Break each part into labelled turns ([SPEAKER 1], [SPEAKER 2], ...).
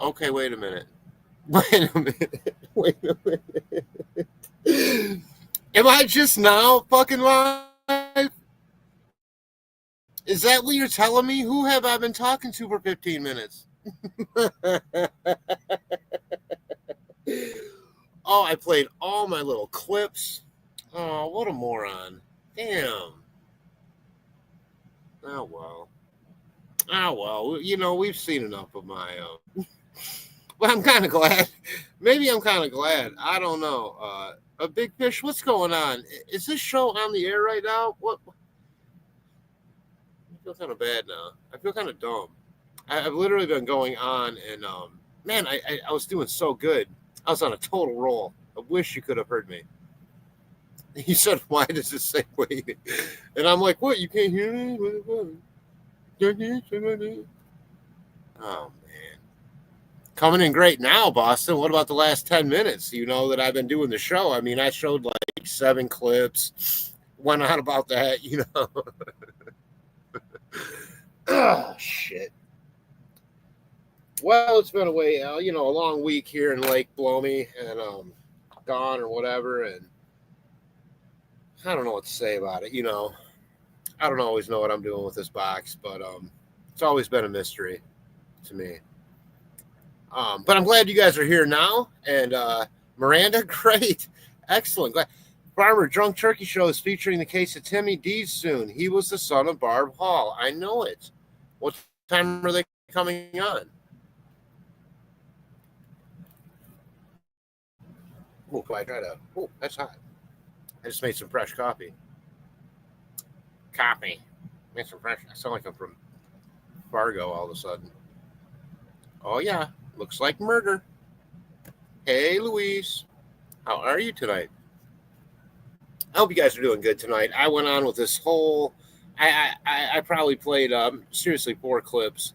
[SPEAKER 1] Okay, wait a minute. Wait a minute. Wait a minute. Am I just now fucking live? Is that what you're telling me? Who have I been talking to for 15 minutes? Oh, I played all my little clips. Oh, what a moron. Damn. Oh, well. Oh, well. You know, we've seen enough of my. Well, I'm kind of glad. Maybe I'm kind of glad. I don't know. A Big Fish, what's going on? Is this show on the air right now? What? I feel kind of bad now. I feel kind of dumb. I've literally been going on and, man, I was doing so good. I was on a total roll. I wish you could have heard me. He said, "Why does it say wait?" And I'm like, "What? You can't hear me?" Oh man, coming in great now, Boston. What about the last 10 minutes? You know that I've been doing the show. I mean, I showed like 7 clips, went on about that. You know. Oh shit. Well, it's been a long week here in Lake Blomy and gone or whatever, and I don't know what to say about it. I don't always know what I'm doing with this box, but it's always been a mystery to me. But I'm glad you guys are here now. And Miranda, great. Excellent. Glad. Farmer Drunk Turkey Show is featuring the case of Timmy Dees soon. He was the son of Barb Hall. I know it. What time are they coming on? Oh, can I try to? Oh, that's hot. I just made some fresh coffee. Made some fresh. I sound like I'm from Fargo all of a sudden. Oh, yeah. Looks like murder. Hey, Luis. How are you tonight? I hope you guys are doing good tonight. I went on with this whole. I probably played seriously 4 clips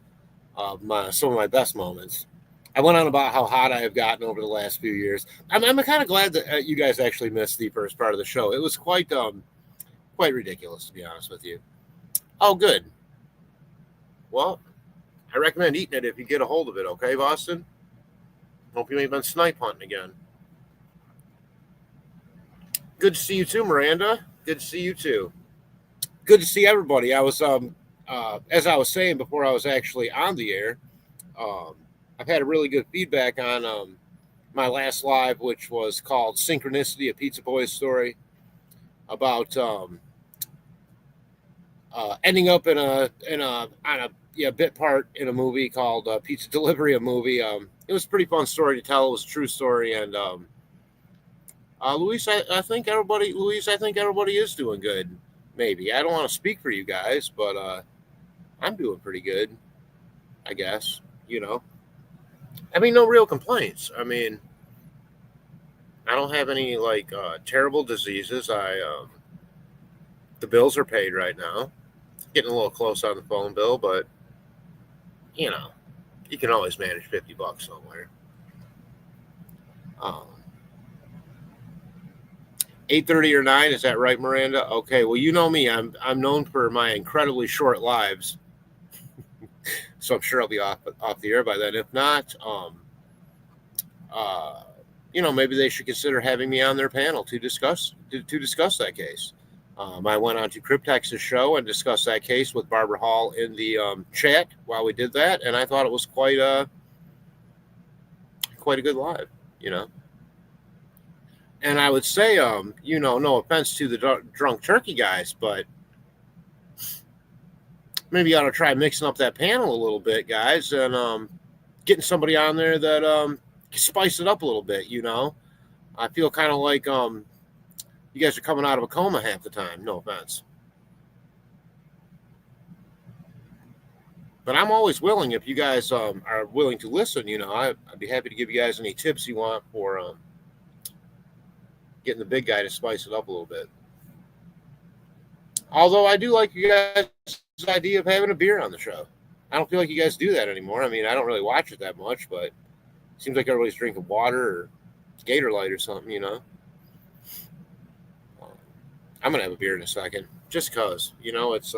[SPEAKER 1] of some of my best moments. I went on about how hot I have gotten over the last few years. I'm kind of glad that you guys actually missed the first part of the show. It was quite ridiculous, to be honest with you. Oh, good. Well, I recommend eating it if you get a hold of it. Okay, Boston. Hope you ain't been snipe hunting again. Good to see you too, Miranda. Good to see you too. Good to see everybody. I was as I was saying before I was actually on the air. I've had a really good feedback on my last live, which was called "Synchronicity: A Pizza Boy's Story," about ending up in a on a bit part in a movie called Pizza Delivery, a movie. It was a pretty fun story to tell. It was a true story, and Luis, I think everybody is doing good. Maybe I don't want to speak for you guys, but I'm doing pretty good, I guess. I mean, no real complaints. I mean, I don't have any like terrible diseases. The bills are paid right now. Getting a little close on the phone bill, but you know, you can always manage $50 somewhere. Um, 8:30 or 9, is that right, Miranda? Okay, well, you know me. I'm known for my incredibly short lives, so I'm sure I'll be off the air by then. If not, uh, maybe they should consider having me on their panel to discuss that case. I went on to Cryptex's show and discussed that case with Barbara Hall in the chat while we did that, and I thought it was quite a good live, And I would say, no offense to the drunk turkey guys, but maybe you ought to try mixing up that panel a little bit, guys, and getting somebody on there that can spice it up a little bit. I feel kind of like you guys are coming out of a coma half the time. No offense. But I'm always willing if you guys are willing to listen. I'd be happy to give you guys any tips you want for getting the big guy to spice it up a little bit. Although I do like you guys' idea of having a beer on the show. I don't feel like you guys do that anymore. I mean, I don't really watch it that much, but it seems like everybody's drinking water or Gator Light or something, I'm going to have a beer in a second just because, it's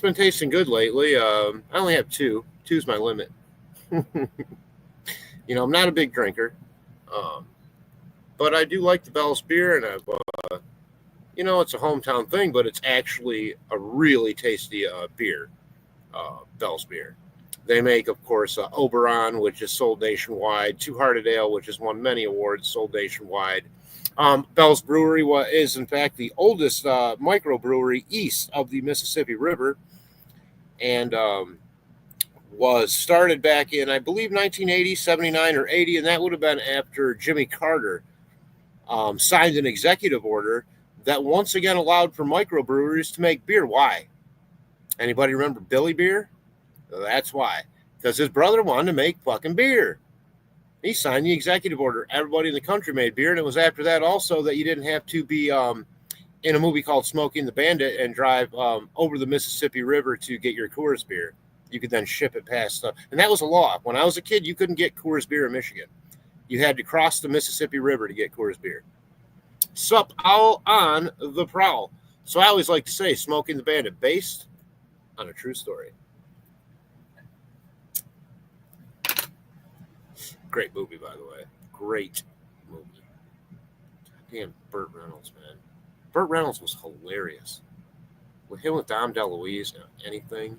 [SPEAKER 1] been tasting good lately. I only have 2. 2's my limit. I'm not a big drinker, but I do like the Bell's beer, and it's a hometown thing, but it's actually a really tasty beer, Bell's beer. They make, of course, Oberon, which is sold nationwide, Two Hearted Ale, which has won many awards, sold nationwide. Bell's Brewery is, in fact, the oldest microbrewery east of the Mississippi River, and was started back in, I believe, 1980, 79, or 80, and that would have been after Jimmy Carter signed an executive order that once again allowed for microbreweries to make beer. Why? Anybody remember Billy Beer? That's why. Because his brother wanted to make fucking beer. He signed the executive order. Everybody in the country made beer, and it was after that also that you didn't have to be in a movie called Smokey and the Bandit and drive over the Mississippi River to get your Coors beer. You could then ship it past. And that was a law. When I was a kid, you couldn't get Coors beer in Michigan. You had to cross the Mississippi River to get Coors beer. Sup, all on the prowl. So I always like to say Smokey and the Bandit, based on a true story. Great movie, by the way. Great movie. Damn, Burt Reynolds, man. Burt Reynolds was hilarious. With him with Dom DeLuise, anything.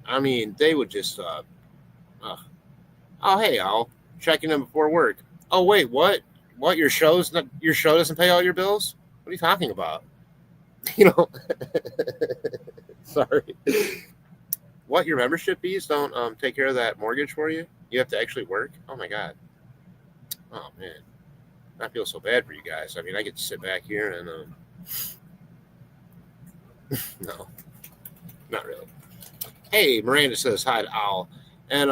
[SPEAKER 1] I mean, they would just, oh, hey, Al, checking in before work. Oh, wait, what? What, your show doesn't pay all your bills? What are you talking about? Sorry. What, your membership fees don't take care of that mortgage for you? You have to actually work? Oh, my God. Oh, man. I feel so bad for you guys. I mean, I get to sit back here and, no, not really. Hey, Miranda says hi to Al. And,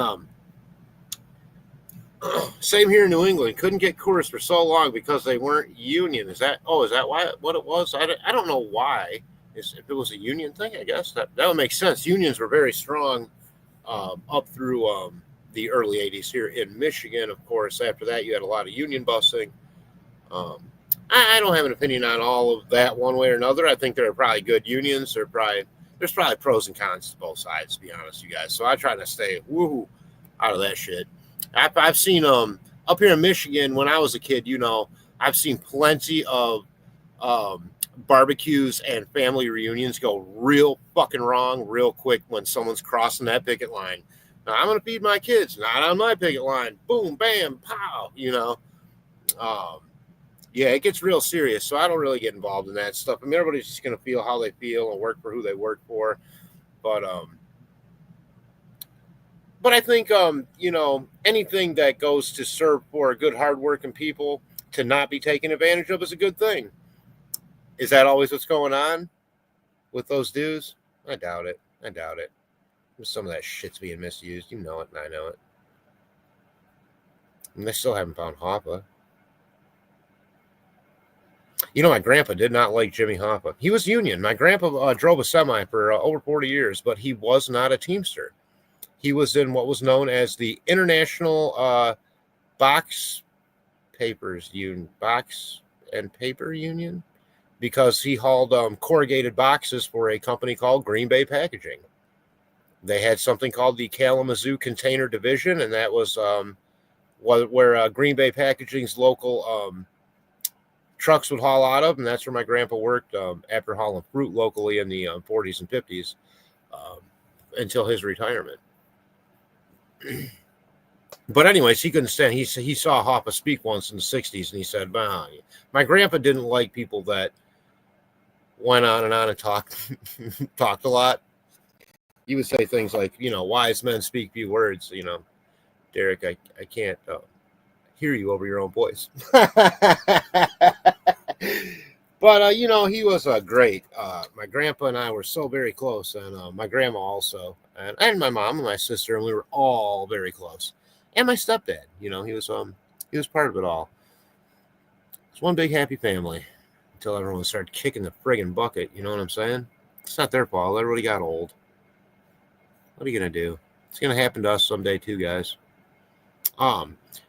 [SPEAKER 1] same here in New England. Couldn't get Coors for so long because they weren't union. Is that why? What it was? I don't know why. If it was a union thing, I guess that would make sense. Unions were very strong up through the early 80s here in Michigan. Of course, after that, you had a lot of union busing. I don't have an opinion on all of that one way or another. I think there are probably good unions. There's probably pros and cons to both sides, to be honest, you guys. So I try to stay out of that shit. I've seen up here in Michigan when I was a kid, I've seen plenty of barbecues and family reunions go real fucking wrong real quick when someone's crossing that picket line. Now, I'm going to feed my kids, not on my picket line. Boom, bam, pow, yeah, it gets real serious, so I don't really get involved in that stuff. I mean, everybody's just going to feel how they feel and work for who they work for. But I think, anything that goes to serve for good, hardworking people to not be taken advantage of is a good thing. Is that always what's going on with those dudes? I doubt it. Some of that shit's being misused. You know it, and I know it. And they still haven't found Hoffa. My grandpa did not like Jimmy Hoffa. He was union. My grandpa drove a semi for over 40 years, but he was not a Teamster. He was in what was known as the International Box and Paper Union, because he hauled corrugated boxes for a company called Green Bay Packaging. They had something called the Kalamazoo Container Division, and that was where Green Bay Packaging's local trucks would haul out of, and that's where my grandpa worked after hauling fruit locally in the 40s and 50s until his retirement. But anyways, he couldn't stand. He saw Hoffa speak once in the 60s, and he said, my grandpa didn't like people that went on and talked a lot. He would say things like, wise men speak few words. Derek, I can't hear you over your own voice. But, he was great. My grandpa and I were so very close, and my grandma also, and my mom and my sister, and we were all very close. And my stepdad, he was part of it all. It's one big happy family until everyone started kicking the friggin' bucket. You know what I'm saying? It's not their fault. Everybody got old. What are you going to do? It's going to happen to us someday too, guys.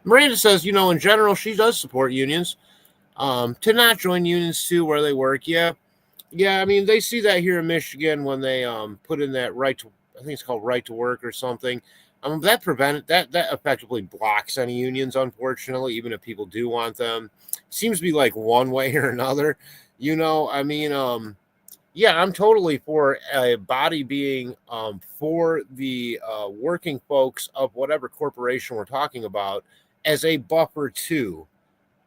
[SPEAKER 1] Miranda says, in general, she does support unions. To not join unions too where they work. Yeah. I mean, they see that here in Michigan when they put in that right to I think it's called right to work or something. That effectively blocks any unions, unfortunately, even if people do want them. Seems to be like one way or another. Yeah, I'm totally for a body being for the working folks of whatever corporation we're talking about as a buffer to.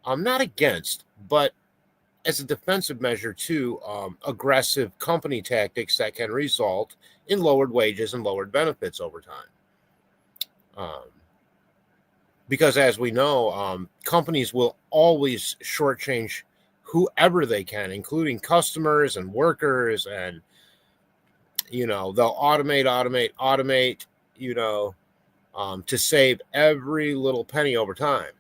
[SPEAKER 1] I'm not against, but as a defensive measure to aggressive company tactics that can result in lowered wages and lowered benefits over time. Because as we know, companies will always shortchange whoever they can, including customers and workers, and they'll automate, to save every little penny over time.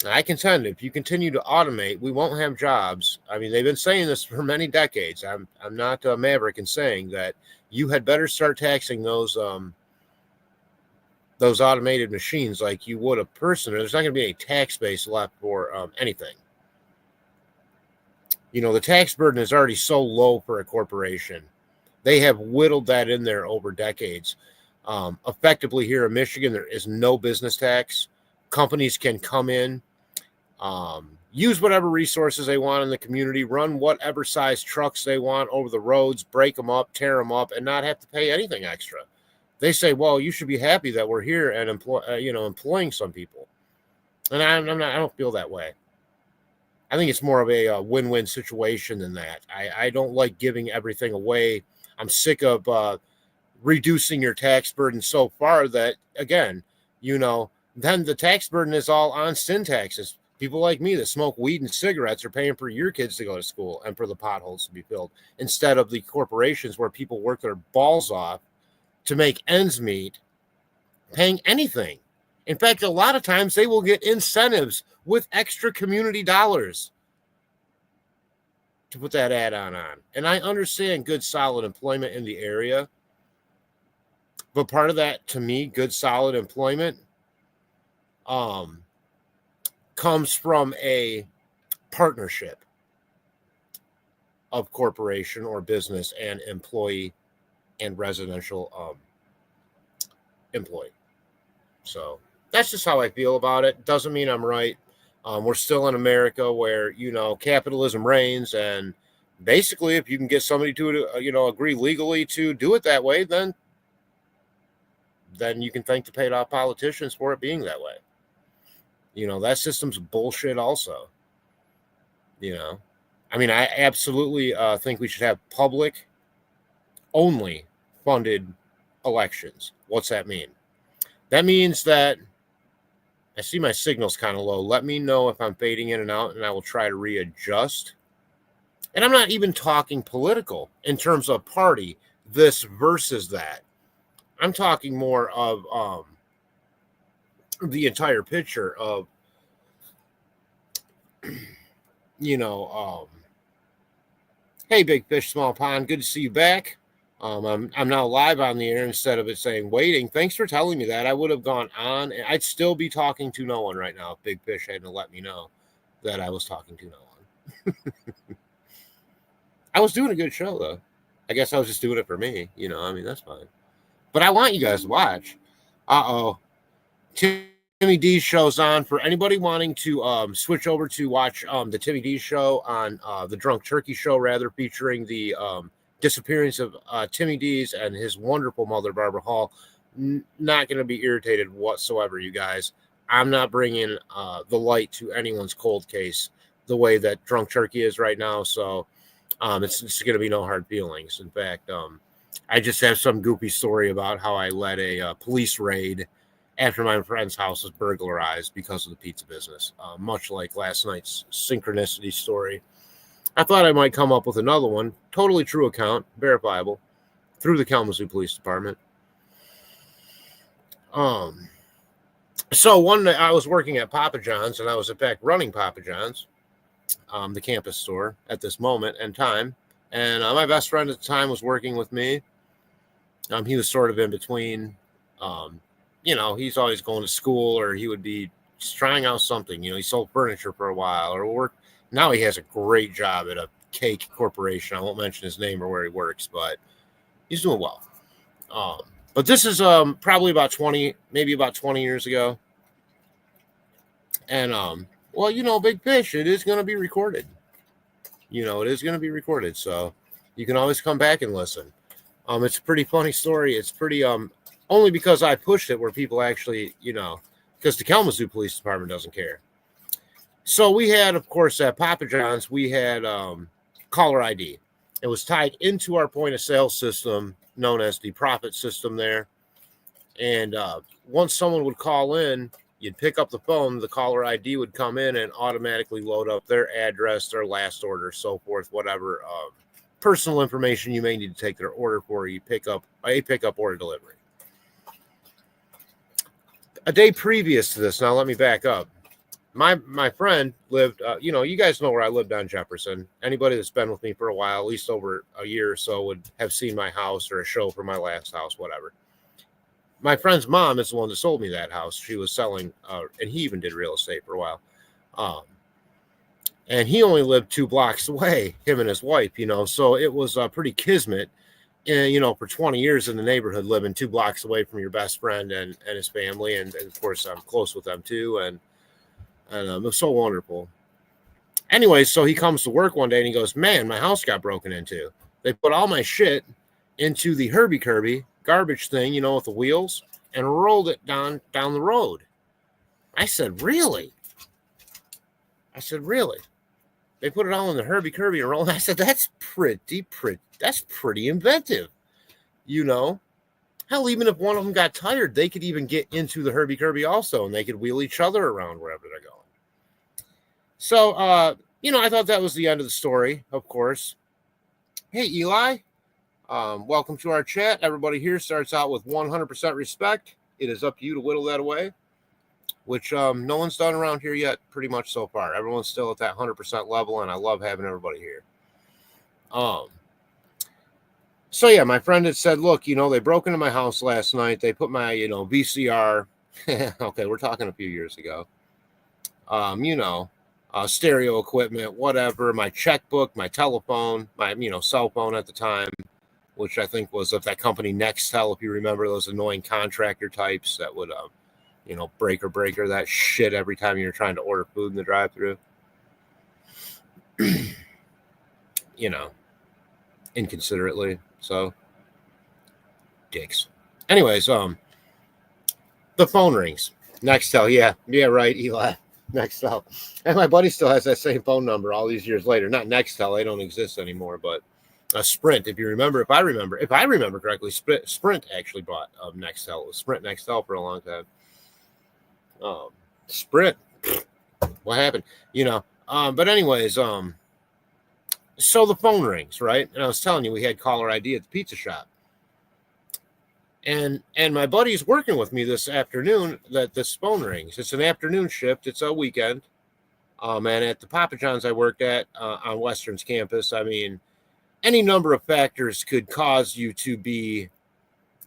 [SPEAKER 1] I contend if you continue to automate, we won't have jobs. I mean, they've been saying this for many decades. I'm not a maverick in saying that you had better start taxing those automated machines like you would a person, or there's not going to be any tax base left for anything. The tax burden is already so low for a corporation. They have whittled that in there over decades. Effectively here in Michigan, there is no business tax. Companies can come in, use whatever resources they want in the community, run whatever size trucks they want over the roads, break them up, tear them up, and not have to pay anything extra. They say, well, you should be happy that we're here and employing some people. And I don't feel that way. I think it's more of a win-win situation than that. I don't like giving everything away. I'm sick of reducing your tax burden so far that, again, then the tax burden is all on sin taxes. People like me that smoke weed and cigarettes are paying for your kids to go to school and for the potholes to be filled, instead of the corporations where people work their balls off to make ends meet, paying anything. In fact, a lot of times they will get incentives with extra community dollars to put that add-on on. And I understand good, solid employment in the area. But part of that, to me, good, solid employment comes from a partnership of corporation or business and employee and residential employee. So that's just how I feel about it. Doesn't mean I'm right. We're still in America where, capitalism reigns, and basically if you can get somebody to, agree legally to do it that way, then you can thank the paid off politicians for it being that way. That system's bullshit also. I absolutely think we should have public only funded elections. What's that mean? That means that I see my signal's kind of low. Let me know if I'm fading in and out, and I will try to readjust. And I'm not even talking political in terms of party, this versus that. I'm talking more of the entire picture of, hey, big fish, small pond, good to see you back. I'm now live on the air instead of it saying waiting. Thanks for telling me that. I would have gone on, and I'd still be talking to no one right now if Big Fish hadn't let me know that I was talking to no one. I was doing a good show, though. I guess I was just doing it for me. That's fine. But I want you guys to watch. Timmy D's show's on. For anybody wanting to switch over to watch the Timmy D's show on the Drunk Turkey Show, rather, featuring the disappearance of Timmy D's and his wonderful mother, Barbara Hall. Not going to be irritated whatsoever, you guys. I'm not bringing the light to anyone's cold case the way that Drunk Turkey is right now. So it's going to be no hard feelings. In fact, I just have some goofy story about how I led a police raid after my friend's house was burglarized because of the pizza business, much like last night's synchronicity story. I thought I might come up with another one, totally true account, verifiable, through the Kalamazoo Police Department. So one day I was working at Papa John's, and I was in fact running Papa John's, the campus store at this moment in time. And my best friend at the time was working with me. He was sort of in between. He's always going to school, or he would be just trying out something. He sold furniture for a while, or worked. Now he has a great job at a cake corporation. I won't mention his name or where he works, but he's doing well. But this is probably about 20, maybe about 20 years ago. And well, Big Fish, it is going to be recorded. It is going to be recorded, so you can always come back and listen. It's a pretty funny story. It's pretty only because I pushed it where people actually, because the Kalamazoo Police Department doesn't care. So we had, of course, at Papa John's, we had caller ID. It was tied into our point of sale system known as the profit system there. And once someone would call in, you'd pick up the phone, the caller ID would come in and automatically load up their address, their last order, so forth, whatever personal information you may need to take their order for. You pick up a pickup order delivery. A day previous to this, now let me back up. My friend lived, you guys know where I lived on Jefferson. Anybody that's been with me for a while, at least over a year or so, would have seen my house or a show for my last house, whatever. My friend's mom is the one that sold me that house. She was selling, and he even did real estate for a while. And he only lived 2 blocks away, him and his wife, so it was pretty kismet, and, for 20 years in the neighborhood, living 2 blocks away from your best friend and his family. And of course, I'm close with them too. And it was so wonderful. Anyway, so he comes to work one day and he goes, man, my house got broken into. They put all my shit into the Herbie Kirby garbage thing, with the wheels, and rolled it down the road. I said, really? They put it all in the Herbie Kirby and rolled. I said, that's pretty inventive. Hell, even if one of them got tired, they could even get into the Herbie Kirby also, and they could wheel each other around wherever they're going. So, I thought that was the end of the story, of course. Hey, Eli, welcome to our chat. Everybody here starts out with 100% respect. It is up to you to whittle that away, which no one's done around here yet, pretty much so far. Everyone's still at that 100% level, and I love having everybody here. So, yeah, my friend had said, look, they broke into my house last night. They put my, VCR. Okay, we're talking a few years ago. Stereo equipment, whatever, my checkbook, my telephone, my, cell phone at the time, which I think was of that company Nextel, if you remember, those annoying contractor types that would, breaker that shit every time you're trying to order food in the drive-thru. Inconsiderately. So, dicks. Anyways, the phone rings. Nextel, yeah, right, Eli. Nextel. And my buddy still has that same phone number all these years later. Not Nextel, they don't exist anymore, but Sprint, if I remember correctly, Sprint actually bought Nextel. It was Sprint Nextel for a long time. Sprint, what happened? But anyways, so the phone rings, right? And I was telling you, we had caller ID at the pizza shop. And my buddy's working with me this afternoon that this phone rings. It's an afternoon shift. It's a weekend. And at the Papa John's I worked at on Western's campus, I mean, any number of factors could cause you to be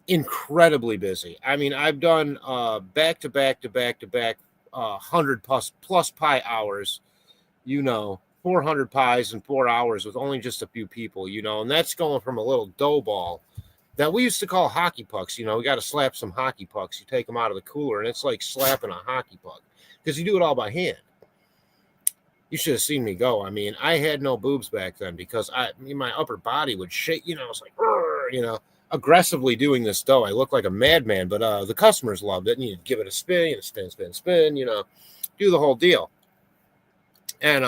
[SPEAKER 1] incredibly busy. I mean, I've done back-to-back 100 plus pie hours, 400 pies in 4 hours with only just a few people, and that's going from a little dough ball that we used to call hockey pucks. We got to slap some hockey pucks. You take them out of the cooler, and it's like slapping a hockey puck because you do it all by hand. You should have seen me go. I mean, I had no boobs back then because my upper body would shake. It's like, aggressively doing this dough. I look like a madman, but the customers loved it, and you'd give it a spin, spin, do the whole deal. And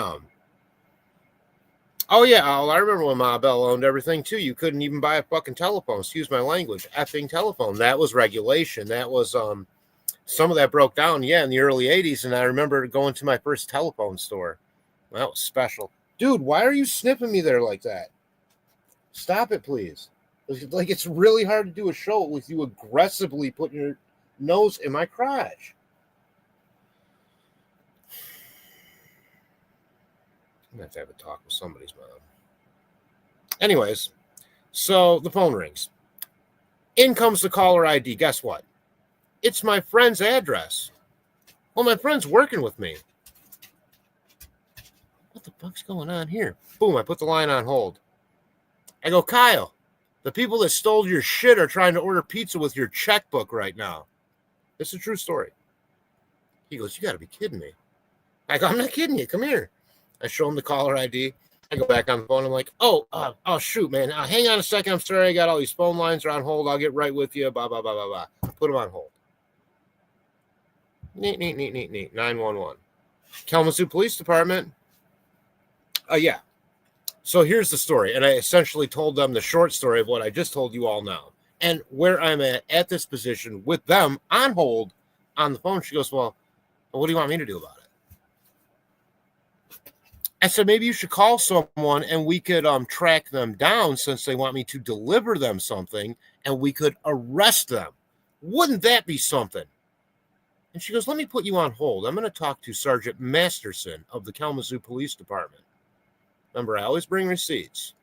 [SPEAKER 1] oh, yeah, I remember when Ma Bell owned everything, too. You couldn't even buy a fucking telephone. Excuse my language. Effing telephone. That was regulation. That was, some of that broke down, in the early 80s, and I remember going to my first telephone store. That was special. Dude, why are you snipping me there like that? Stop it, please. Like, it's really hard to do a show with you aggressively putting your nose in my crotch. I'm going to have a talk with somebody's mom. Anyways, so the phone rings. In comes the caller ID. Guess what? It's my friend's address. Well, my friend's working with me. What the fuck's going on here? Boom, I put the line on hold. I go, Kyle, The people that stole your shit are trying to order pizza with your checkbook right now. It's a true story. He goes, you got to be kidding me. I go, I'm not kidding you. Come here. I show him the caller ID. I go back on the phone. I'm like, oh, shoot, man. Hang on a second. I'm sorry. I got all these phone lines are on hold. I'll get right with you. Blah, blah, blah, blah, blah. Put them on hold. Neat. 911. Kalamazoo Police Department. Yeah. So here's the story. And I essentially told them the short story of what I just told you all now. And where I'm at this position with them on hold on the phone, she goes, well, what do you want me to do about it? I said, maybe you should call someone and we could track them down since they want me to deliver them something and we could arrest them. Wouldn't that be something? And she goes, let me put you on hold. I'm going to talk to Sergeant Masterson of the Kalamazoo Police Department. Remember, I always bring receipts.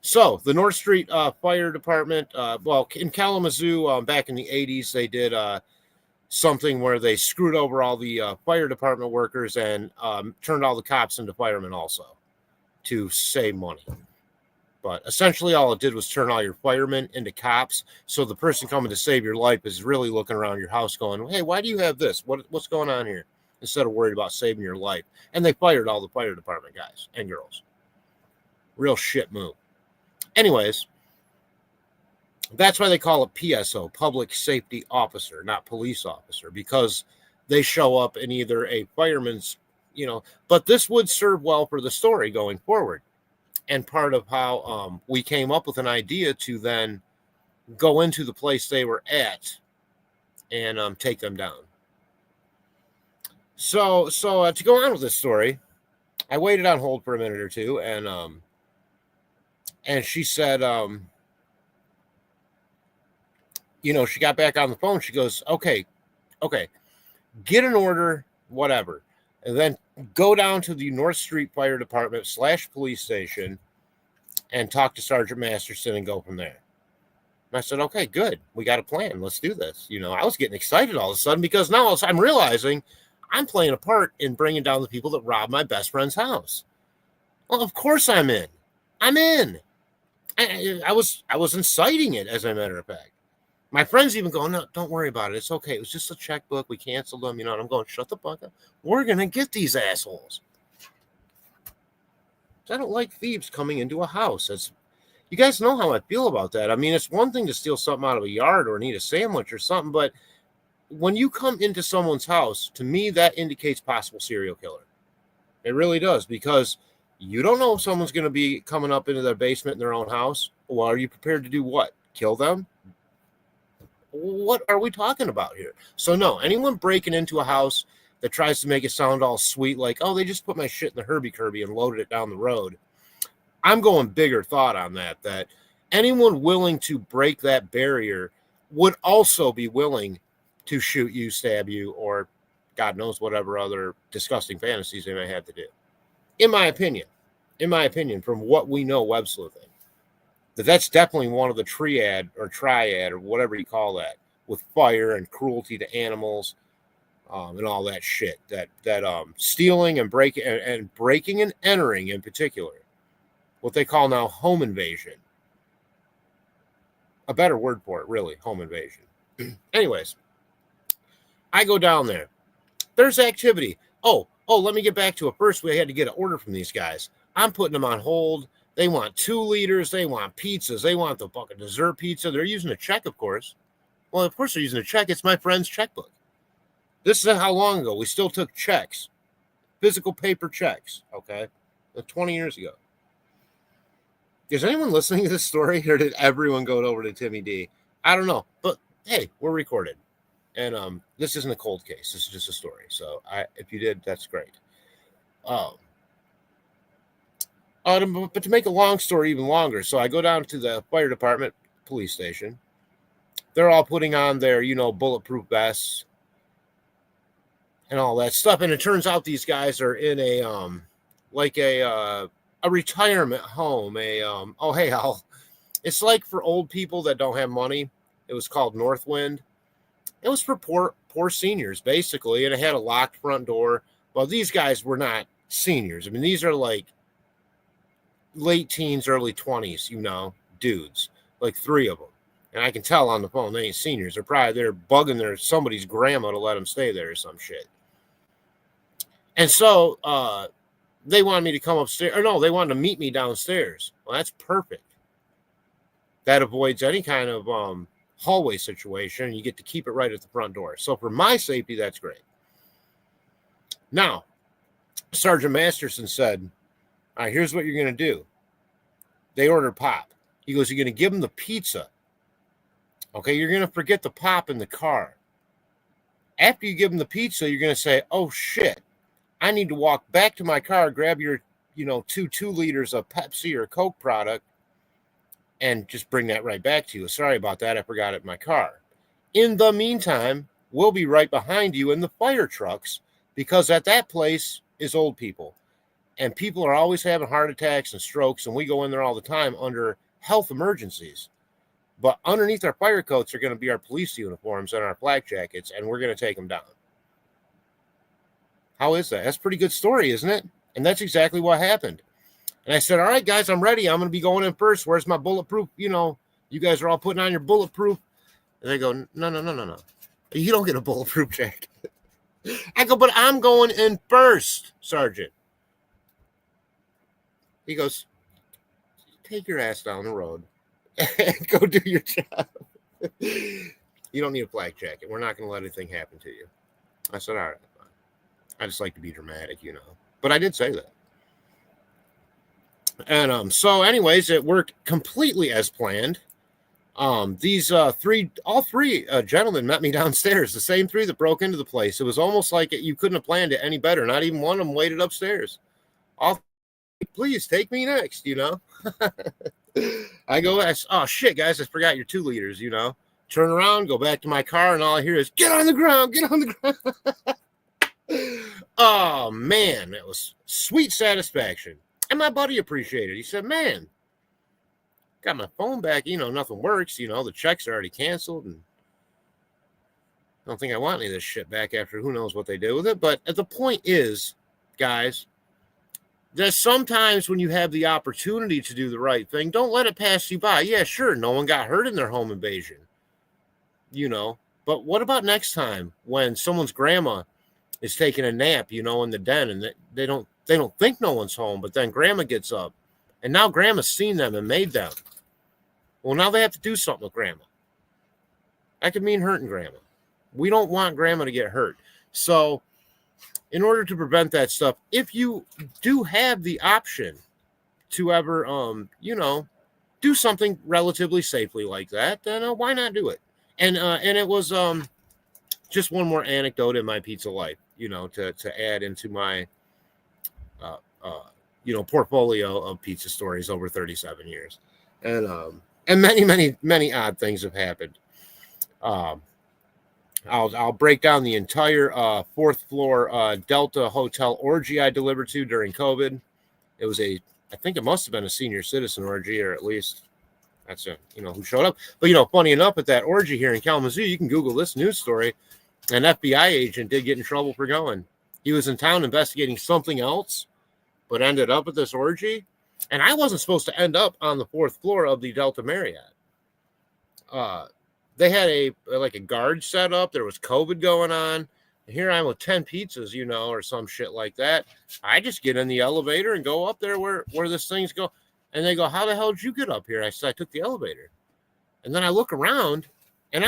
[SPEAKER 1] So the North Street Fire Department, in Kalamazoo, back in the 80s, they did something where they screwed over all the fire department workers and turned all the cops into firemen also to save money. But essentially all it did was turn all your firemen into cops. So the person coming to save your life is really looking around your house going, hey, why do you have this? What's going on here? Instead of worried about saving your life. And they fired all the fire department guys and girls. Real shit move. Anyways, that's why they call it PSO, Public Safety Officer, not police officer, because they show up in either a fireman's, but this would serve well for the story going forward. And part of how we came up with an idea to then go into the place they were at and take them down. So to go on with this story, I waited on hold for a minute or two, and she said, she got back on the phone. She goes, okay, get an order, whatever. And then go down to the North Street Fire Department / police station and talk to Sergeant Masterson and go from there. And I said, okay, good. We got a plan. Let's do this. I was getting excited all of a sudden because now I'm realizing I'm playing a part in bringing down the people that robbed my best friend's house. Well, of course I'm in. I was inciting it, as a matter of fact. My friends even go, no, don't worry about it. It's okay. It was just a checkbook. We canceled them. And I'm going, shut the fuck up. We're going to get these assholes. I don't like thieves coming into a house. You guys know how I feel about that. I mean, it's one thing to steal something out of a yard or need a sandwich or something, but when you come into someone's house, to me, that indicates possible serial killer. It really does, because you don't know if someone's going to be coming up into their basement in their own house. Well, are you prepared to do what? Kill them? What are we talking about here? So no, anyone breaking into a house that tries to make it sound all sweet, like, oh, they just put my shit in the Herbie and loaded it down the road. I'm going bigger thought on that anyone willing to break that barrier would also be willing to shoot you, stab you, or God knows whatever other disgusting fantasies they may have to do. In my opinion, from what we know web sleuthing, that's definitely one of the triad or whatever you call that, with fire and cruelty to animals, and all that shit. That stealing and breaking and entering in particular, what they call now home invasion. A better word for it, really, home invasion. Anyways, I go down there. There's activity. Oh, let me get back to it. First, we had to get an order from these guys. I'm putting them on hold. They want 2 liters. They want pizzas. They want the fucking dessert pizza. They're using a check, of course. Well, of course they're using a check. It's my friend's checkbook. This is how long ago. We still took checks. Physical paper checks, okay? 20 years ago. Is anyone listening to this story, or did everyone go over to Timmy D? I don't know. But, hey, we're recorded. And this isn't a cold case. This is just a story. So if you did, that's great. But to make a long story even longer, so I go down to the fire department police station. They're all putting on their, bulletproof vests and all that stuff. And it turns out these guys are in a retirement home. It's like for old people that don't have money. It was called Northwind. It was for poor seniors, basically, and it had a locked front door. Well, these guys were not seniors. I mean, these are like late teens, early 20s, dudes, like 3 of them. And I can tell on the phone they ain't seniors. They're bugging somebody's grandma to let them stay there or some shit. And so they wanted me to come upstairs. Or no, they wanted to meet me downstairs. Well, that's perfect. That avoids any kind of hallway situation. You get to keep it right at the front door. So for my safety, that's great. Now, Sergeant Masterson said, all right, here's what you're going to do. They ordered pop. He goes, you're going to give them the pizza. Okay, you're going to forget the pop in the car. After you give them the pizza, you're going to say, oh, shit, I need to walk back to my car, grab your, 2 liters of Pepsi or Coke product, and just bring that right back to you. Sorry about that. I forgot it in my car. In the meantime, we'll be right behind you in the fire trucks, because at that place is old people. And people are always having heart attacks and strokes, and we go in there all the time under health emergencies. But underneath our fire coats are going to be our police uniforms and our flak jackets, and we're going to take them down. How is that? That's a pretty good story, isn't it? And that's exactly what happened. And I said, all right, guys, I'm ready. I'm going to be going in first. Where's my bulletproof? You guys are all putting on your bulletproof. And they go, no. You don't get a bulletproof jacket. I go, but I'm going in first, Sergeant. He goes, take your ass down the road and go do your job. You don't need a flak jacket. We're not going to let anything happen to you. I said, all right, fine. I just like to be dramatic, But I did say that. And so anyways, it worked completely as planned. These all three gentlemen met me downstairs, the same 3 that broke into the place. It was almost like you couldn't have planned it any better. Not even one of them waited upstairs. Please take me next, I go, oh shit, guys, I forgot your 2 liters, Turn around, go back to my car, and all I hear is, get on the ground. Oh man, that was sweet satisfaction. And my buddy appreciated it. He said, man, got my phone back, nothing works, the checks are already canceled, and I don't think I want any of this shit back after who knows what they did with it. But the point is, guys, that sometimes when you have the opportunity to do the right thing, don't let it pass you by. Yeah, sure, no one got hurt in their home invasion, but what about next time when someone's grandma is taking a nap, in the den, and they don't think no one's home, but then grandma gets up, and now grandma's seen them and made them. Well, now they have to do something with grandma. That could mean hurting grandma. We don't want grandma to get hurt. So in order to prevent that stuff, if you do have the option to ever, do something relatively safely like that, then why not do it? And it was just one more anecdote in my pizza life, to add into my, portfolio of pizza stories over 37 years. And many, many, many odd things have happened. I'll break down the entire 4th floor Delta Hotel orgy I delivered to during COVID. It was I think it must have been a senior citizen orgy, or at least that's who showed up. But funny enough, at that orgy here in Kalamazoo, you can Google this news story. An FBI agent did get in trouble for going. He was in town investigating something else, but ended up at this orgy. And I wasn't supposed to end up on the 4th floor of the Delta Marriott. They had a guard set up. There was COVID going on. Here I am with 10 pizzas, or some shit like that. I just get in the elevator and go up there where this thing's go. And they go, how the hell did you get up here? I said, I took the elevator. And then I look around, and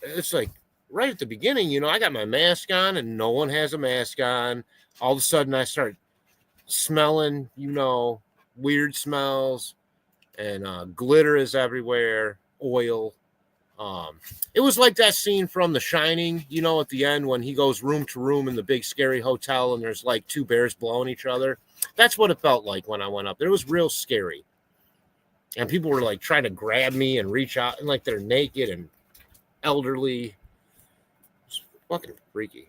[SPEAKER 1] it's like right at the beginning, I got my mask on, and no one has a mask on. All of a sudden I start smelling, weird smells, and glitter is everywhere, oil. It was like that scene from The Shining, at the end when he goes room to room in the big scary hotel and there's like 2 bears blowing each other. That's what it felt like when I went up there. It was real scary. And people were like trying to grab me and reach out, and like they're naked and elderly. It's fucking freaky.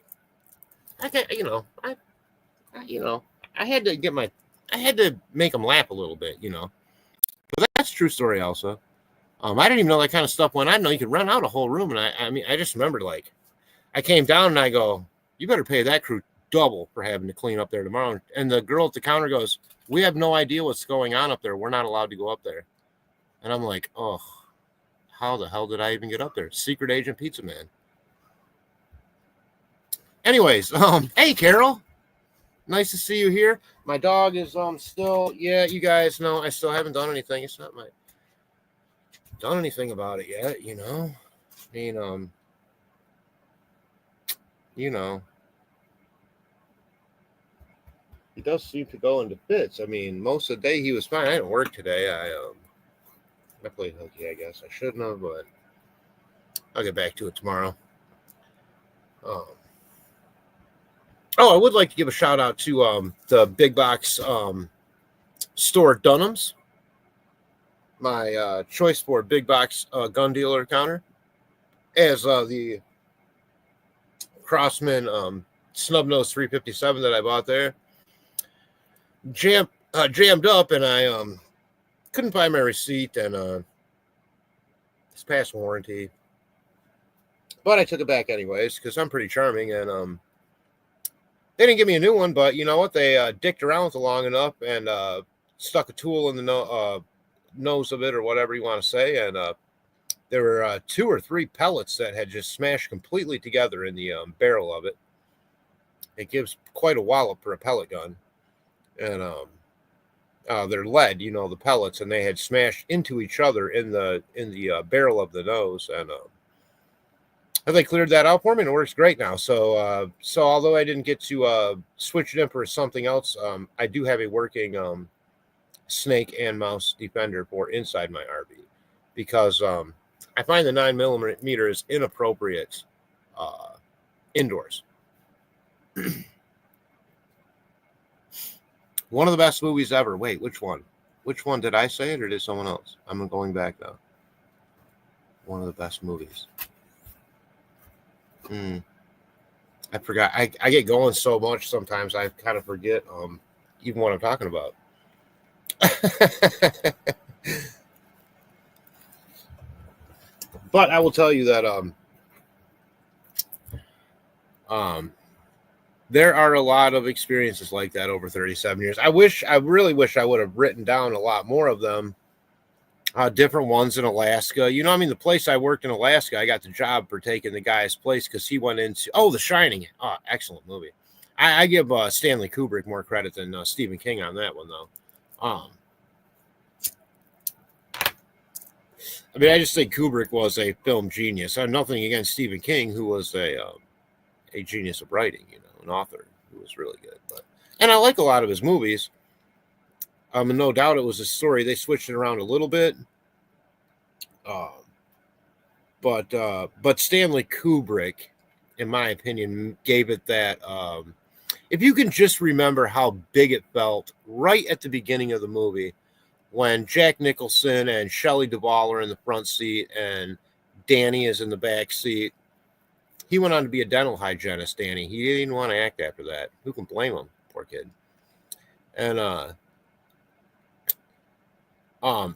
[SPEAKER 1] I had to make them laugh a little bit, But that's a true story also. I didn't even know that kind of stuff went on. I didn't know you could rent out a whole room. And I just remember, I came down and I go, you better pay that crew double for having to clean up there tomorrow. And the girl at the counter goes, we have no idea what's going on up there. We're not allowed to go up there. And I'm like, oh, how the hell did I even get up there? Secret Agent Pizza Man. Anyways, hey Carol, nice to see you here. My dog is still, yeah, you guys know I still haven't done anything. It's not my done anything about it yet, you know. I mean, you know, he does seem to go into fits. I mean, most of the day he was fine. I didn't work today. I played hooky, I guess. I shouldn't have, but I'll get back to it tomorrow. Um, I would like to give a shout out to the big box store Dunham's, my choice for big box gun dealer counter, as the Crossman snub nose 357 that I bought there jammed up, and I couldn't find my receipt, and it's past warranty, but I took it back anyways because I'm pretty charming, and they didn't give me a new one, but you know what? They dicked around with it long enough and stuck a tool in the nose of it, or whatever you want to say, and there were 2 or 3 pellets that had just smashed completely together in the barrel of it. It gives quite a wallop for a pellet gun, and they're lead, you know, the pellets, and they had smashed into each other in the barrel of the nose, and they cleared that out for me, and it works great now. So although I didn't get to switch it in for something else, I do have a working snake and mouse defender for inside my RV, because I find the 9mm is inappropriate indoors. One of the best movies ever. Wait, which one? Which one? Did I say it or did someone else? I'm going back now. One of the best movies. I forgot. I get going so much sometimes I kind of forget even what I'm talking about. But I will tell you that there are a lot of experiences like that over 37 years. I really wish I would have written down a lot more of them. Different ones in Alaska. You know, I mean, the place I worked in Alaska, I got the job for taking the guy's place because he went into, The Shining. Oh, excellent movie. I give Stanley Kubrick more credit than Stephen King on that one, though. I mean, I just think Kubrick was a film genius. I have nothing against Stephen King, who was a genius of writing, you know, an author who was really good. And I like a lot of his movies. And no doubt it was a story. They switched it around a little bit. But Stanley Kubrick, in my opinion, gave it that. If you can just remember how big it felt right at the beginning of the movie, when Jack Nicholson and Shelley Duvall are in the front seat and Danny is in the back seat. He went on to be a dental hygienist, Danny. He didn't want to act after that. Who can blame him? Poor kid. And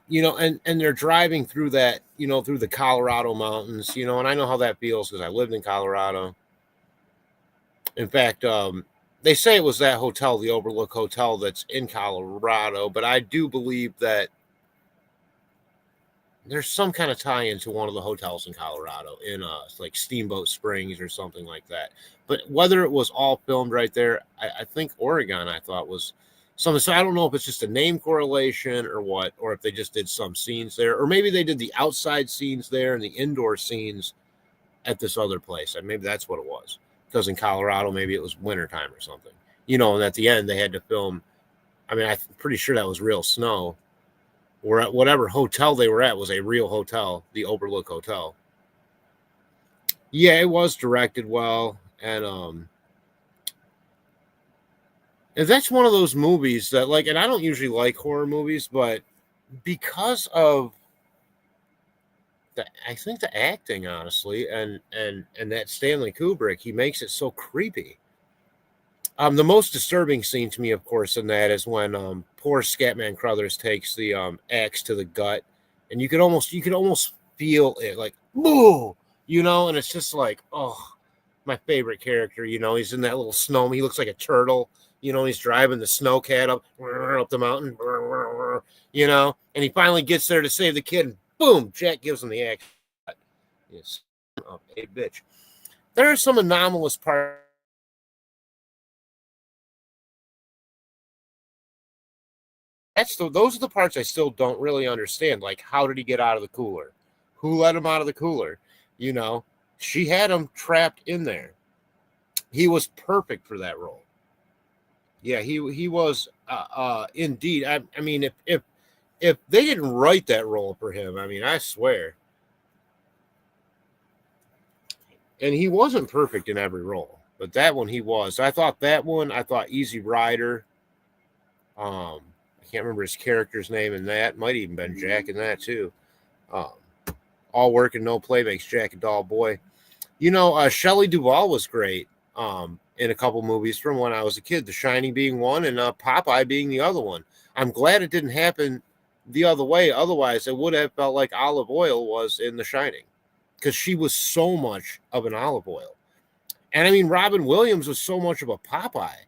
[SPEAKER 1] you know, and they're driving through that, you know, through the Colorado mountains, you know, and I know how that feels because I lived in Colorado. In fact, they say it was that hotel, the Overlook Hotel, that's in Colorado, but I do believe that there's some kind of tie-in to one of the hotels in Colorado, in like Steamboat Springs or something like that. But whether it was all filmed right there, I think Oregon, I thought, was something. So I don't know if it's just a name correlation or what, or if they just did some scenes there, or maybe they did the outside scenes there and the indoor scenes at this other place. And maybe that's what it was. Because in Colorado, maybe it was wintertime or something. You know, and at the end, they had to film. I mean, I'm pretty sure that was real snow. Or at whatever hotel they were at was a real hotel, the Overlook Hotel. Yeah, it was directed well. And that's one of those movies that, like, and I don't usually like horror movies, but because of I think the acting, honestly, and that Stanley Kubrick, he makes it so creepy. The most disturbing scene to me, of course, in that is when poor Scatman Crothers takes the axe to the gut, and you could almost feel it, like, boo, you know, and it's just like, oh, my favorite character, you know, he's in that little snow, he looks like a turtle, you know, he's driving the snowcat up the mountain, and he finally gets there to save the kid, and boom, Jack gives him the axe. Yes, a bitch. There are some anomalous parts. Those are the parts I still don't really understand. Like, how did he get out of the cooler? Who let him out of the cooler? She had him trapped in there. He was perfect for that role. Yeah, he was indeed. I mean, if they didn't write that role for him, I mean, I swear. And he wasn't perfect in every role, but that one he was. I thought Easy Rider. I can't remember his character's name in that. Might even been Jack in that too. All work and no play makes Jack a dull boy. Shelley Duvall was great in a couple movies from when I was a kid. The Shining being one, and Popeye being the other one. I'm glad it didn't happen the other way. Otherwise, it would have felt like Olive Oyl was in The Shining, because she was so much of an Olive Oyl. And I mean, Robin Williams was so much of a Popeye.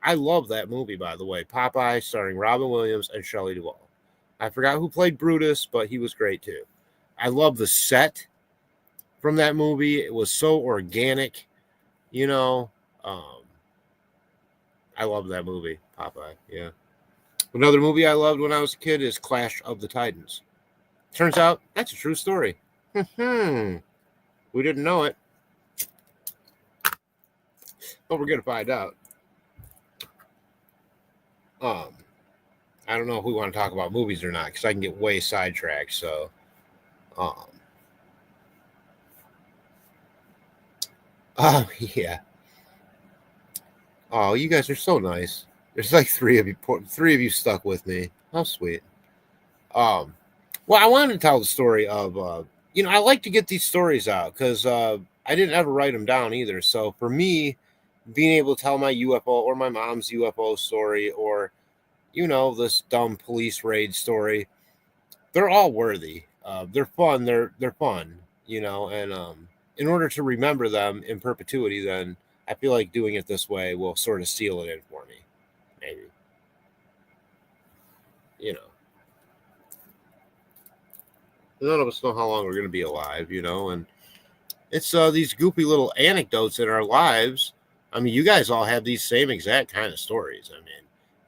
[SPEAKER 1] I love that movie, by the way. Popeye, starring Robin Williams and Shelley Duvall. I forgot who played Brutus, but he was great too. I love the set from that movie. It was so organic, I love that movie, Popeye. Yeah. Another movie I loved when I was a kid is Clash of the Titans. Turns out that's a true story. We didn't know it, but we're gonna find out. I don't know if we want to talk about movies or not, because I can get way sidetracked. So, yeah. Oh, you guys are so nice. There's like three of you stuck with me. How sweet. Well, I wanted to tell the story of, I like to get these stories out because I didn't ever write them down either. So for me, being able to tell my UFO or my mom's UFO story, or, this dumb police raid story, they're all worthy. They're fun. They're fun, and in order to remember them in perpetuity, then I feel like doing it this way will sort of seal it in for me. Maybe. None of us know how long we're going to be alive, and it's these goofy little anecdotes in our lives. I mean, you guys all have these same exact kind of stories.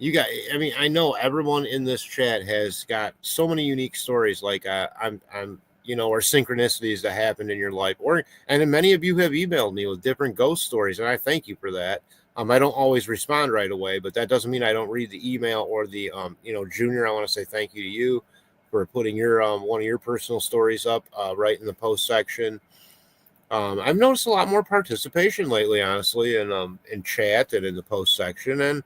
[SPEAKER 1] I know everyone in this chat has got so many unique stories, like or synchronicities that happened in your life, and then many of you have emailed me with different ghost stories, and I thank you for that. I don't always respond right away, but that doesn't mean I don't read the email or the Junior. I want to say thank you to you for putting your one of your personal stories up right in the post section. I've noticed a lot more participation lately, honestly, in chat and in the post section, and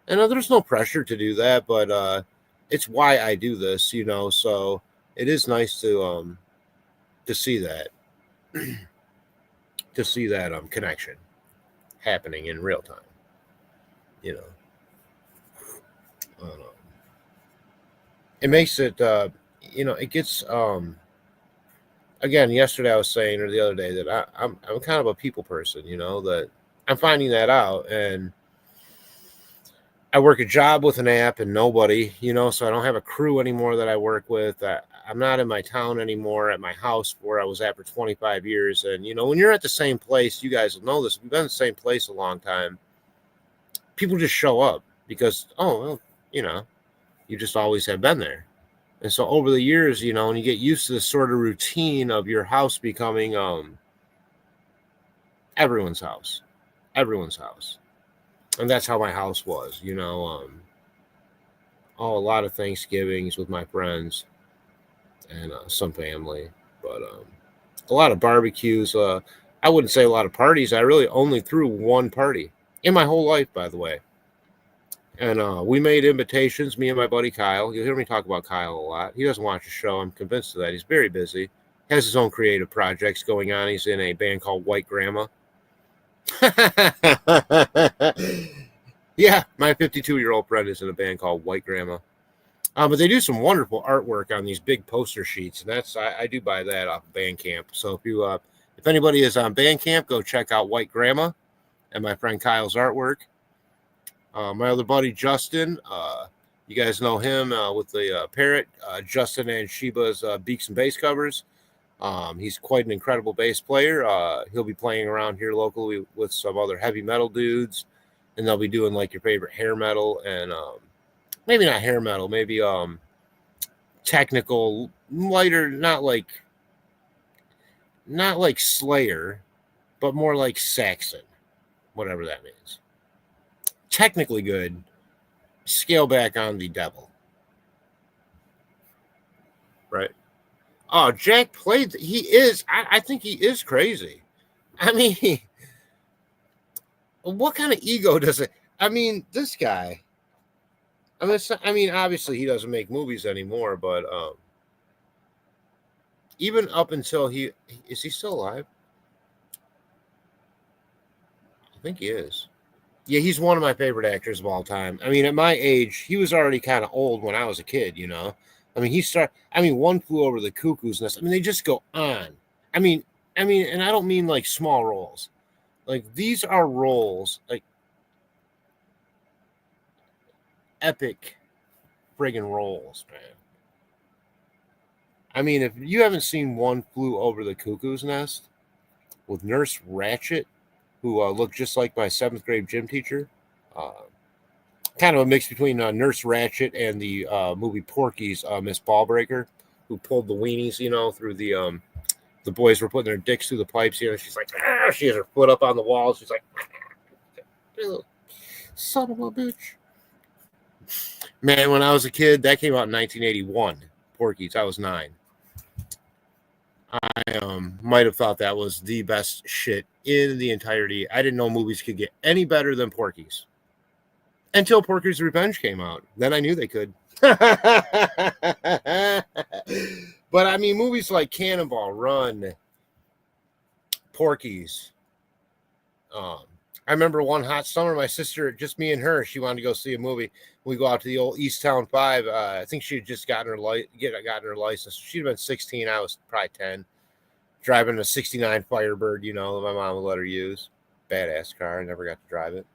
[SPEAKER 1] there's no pressure to do that, but it's why I do this, so it is nice to see that connection happening in real time. It makes it it gets again, yesterday I was saying, or the other day, that I'm kind of a people person, that I'm finding that out. And I work a job with an app and nobody, so I don't have a crew anymore that I work with. I'm not in my town anymore, at my house where I was at for 25 years. And, when you're at the same place, you guys will know this. We've been in the same place a long time. People just show up because, you just always have been there. And so over the years, when you get used to the sort of routine of your house becoming everyone's house. And that's how my house was, a lot of Thanksgivings with my friends and some family, but a lot of barbecues. I wouldn't say a lot of parties. I really only threw one party in my whole life, by the way. And we made invitations, me and my buddy Kyle. You'll hear me talk about Kyle a lot. He doesn't watch the show. I'm convinced of that. He's very busy. Has his own creative projects going on. He's in a band called White Grandma. Yeah, my 52-year-old friend is in a band called White Grandma. But they do some wonderful artwork on these big poster sheets, and I do buy that off Bandcamp. So if anybody is on Bandcamp, go check out White Grandma and my friend Kyle's artwork. My other buddy Justin, You guys know him with the parrot, Justin and Sheba's Beaks and Bass covers. He's quite an incredible bass player. He'll be playing around here locally with some other heavy metal dudes, and they'll be doing like your favorite hair metal and maybe not hair metal, maybe technical, lighter, not like Slayer, but more like Saxon, whatever that means. Technically good. Scale back on the devil. Right. Oh, Jack played. He is. I think he is crazy. I mean, what kind of ego does it? I mean, this guy. I mean, obviously he doesn't make movies anymore, but even up until is he still alive? I think he is. Yeah, he's one of my favorite actors of all time. I mean, at my age, he was already kind of old when I was a kid, you know. I mean, One Flew Over the Cuckoo's Nest. I mean, they just go on. I mean, and I don't mean like small roles. Like these are roles, like epic friggin' roles, man. I mean, if you haven't seen One Flew Over the Cuckoo's Nest with Nurse Ratched, who looked just like my 7th grade gym teacher, kind of a mix between Nurse Ratched and the movie Porky's Miss Ballbreaker, who pulled the weenies, you know, through the boys were putting their dicks through the pipes, you know. She's like, she has her foot up on the wall. She's like, son of a bitch. Man, when I was a kid, that came out in 1981. Porky's, I was 9. I might have thought that was the best shit in the entirety. I didn't know movies could get any better than Porky's until Porky's Revenge came out. Then I knew they could. But I mean, movies like Cannonball Run, Porky's. I remember one hot summer, my sister, just me and her, she wanted to go see a movie. We go out to the old East Town 5. I think she had just gotten her license. She'd been 16. I was probably 10. Driving a 69 Firebird, you know, my mom would let her use. Badass car. I never got to drive it.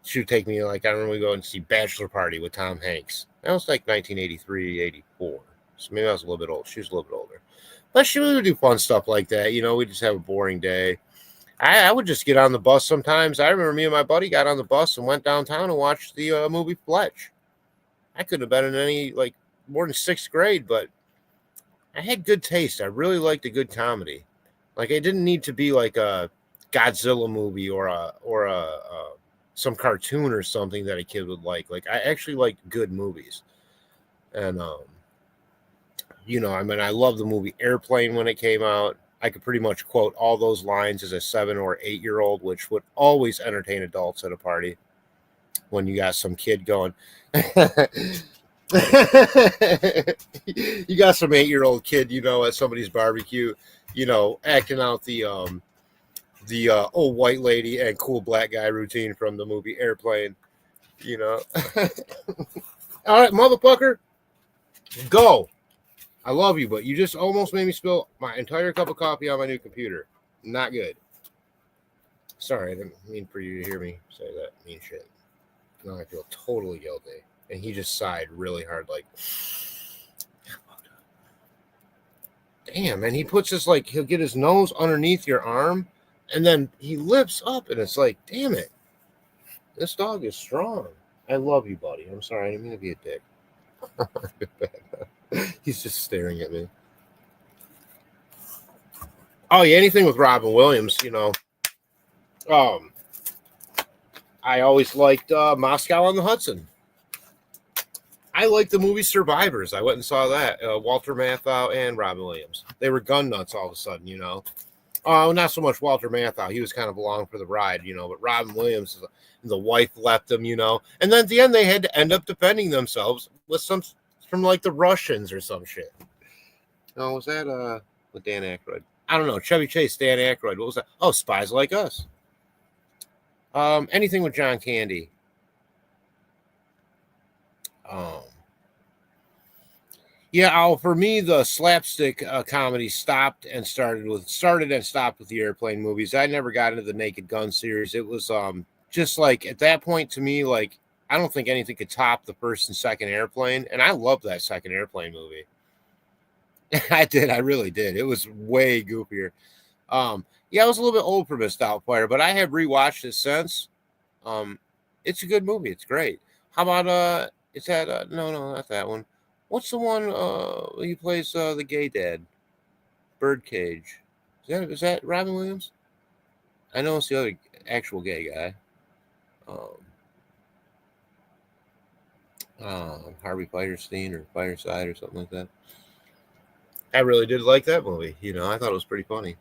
[SPEAKER 1] She would take me, like, I remember we go and see Bachelor Party with Tom Hanks. That was like 1983, 84. So maybe I was a little bit old. She was a little bit older. But she would do fun stuff like that. You know, we just have a boring day. I would just get on the bus sometimes. I remember me and my buddy got on the bus and went downtown and watched the movie Fletch. I couldn't have been in any, like, more than 6th grade, but I had good taste. I really liked a good comedy. Like, it didn't need to be like a Godzilla movie or some cartoon or something that a kid would like. Like, I actually liked good movies. And, you know, I mean, I love the movie Airplane when it came out. I could pretty much quote all those lines as a 7 or 8-year-old, which would always entertain adults at a party when you got some kid going. You got some 8-year-old kid, you know, at somebody's barbecue, you know, acting out the old white lady and cool black guy routine from the movie Airplane, you know. All right, motherfucker, go. I love you, but you just almost made me spill my entire cup of coffee on my new computer. Not good. Sorry, I didn't mean for you to hear me say that mean shit. Now I feel totally guilty. And he just sighed really hard, like, damn, man. He puts his, like, he'll get his nose underneath your arm, and then he lifts up, and it's like, damn it. This dog is strong. I love you, buddy. I'm sorry. I didn't mean to be a dick. He's just staring at me. Oh, yeah, anything with Robin Williams, you know. I always liked Moscow on the Hudson. I liked the movie Survivors. I went and saw that. Walter Matthau and Robin Williams. They were gun nuts all of a sudden, you know. Not so much Walter Matthau. He was kind of along for the ride, you know. But Robin Williams, the wife left him, you know. And then at the end, they had to end up defending themselves with some from like the Russians or some shit. No, was that with Dan Aykroyd? I don't know. Chevy Chase, Dan Aykroyd. What was that? Oh, Spies Like Us. Anything with John Candy. Yeah, for me, the slapstick comedy started and stopped with the Airplane movies. I never got into the Naked Gun series. It was just like at that point to me, like I don't think anything could top the first and second Airplane, and I love that second Airplane movie. I did, I really did. It was way goofier. Yeah, I was a little bit old for Missed Out Fire, but I have rewatched it since. It's a good movie. It's great. How about is that no, not that one. What's the one he plays the gay dad? Birdcage. Is that Robin Williams? I know it's the other actual gay guy. Harvey Firestein or Fireside or something like that. I really did like that movie. I thought it was pretty funny.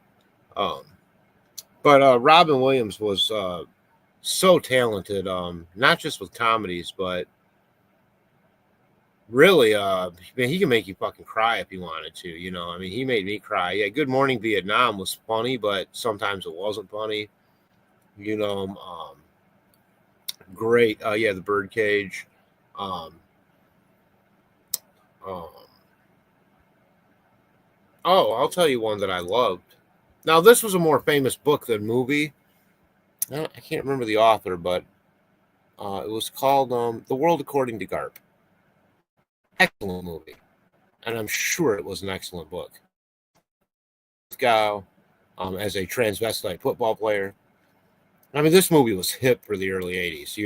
[SPEAKER 1] But Robin Williams was so talented, not just with comedies, but really, man, he can make you fucking cry if he wanted to. He made me cry. Yeah, Good Morning Vietnam was funny, but sometimes it wasn't funny. Great. Yeah, The Birdcage. I'll tell you one that I loved. Now, this was a more famous book than movie. I can't remember the author, but it was called The World According to Garp. Excellent movie. And I'm sure it was an excellent book. Go as a transvestite football player. This movie was hip for the early 80s,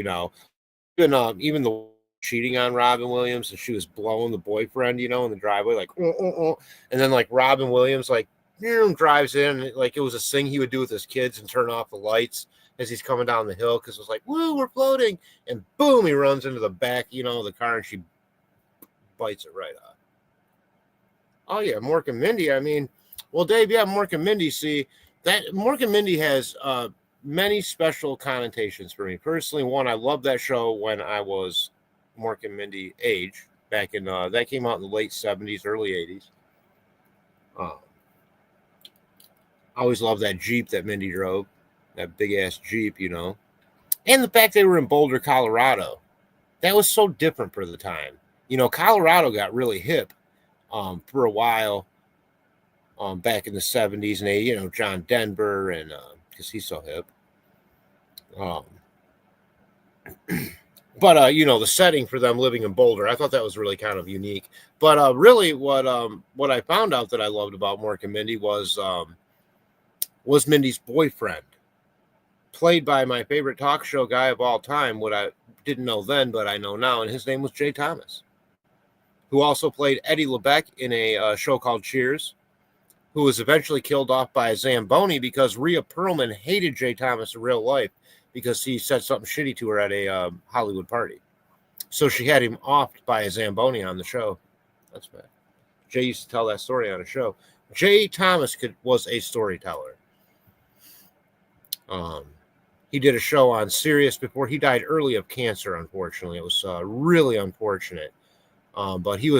[SPEAKER 1] Even the cheating on Robin Williams, and she was blowing the boyfriend, in the driveway, like, and then, like, Robin Williams, like, drives in, and, like, it was a thing he would do with his kids and turn off the lights as he's coming down the hill because it was like, woo, we're floating, and boom, he runs into the back, of the car, and she bites it right off. Oh, yeah, Mork and Mindy, well, Dave, yeah, Mork and Mindy, see, that Mork and Mindy has many special connotations for me. Personally, one, I loved that show when I was Mork and Mindy age, back in, that came out in the late 70s, early 80s. I always loved that Jeep that Mindy drove, that big-ass Jeep, And the fact they were in Boulder, Colorado. That was so different for the time. Colorado got really hip for a while back in the 70s, and they, John Denver, and because he's so hip. But the setting for them living in Boulder, I thought that was really kind of unique. But really, what I found out that I loved about Mork and Mindy was Mindy's boyfriend, played by my favorite talk show guy of all time. What I didn't know then, but I know now, and his name was Jay Thomas, who also played Eddie LeBeck in a show called Cheers, who was eventually killed off by a Zamboni because Rhea Perlman hated Jay Thomas in real life because he said something shitty to her at a Hollywood party. So she had him offed by a Zamboni on the show. That's bad. Jay used to tell that story on a show. Jay Thomas was a storyteller. He did a show on Sirius before he died early of cancer, unfortunately. It was really unfortunate. But he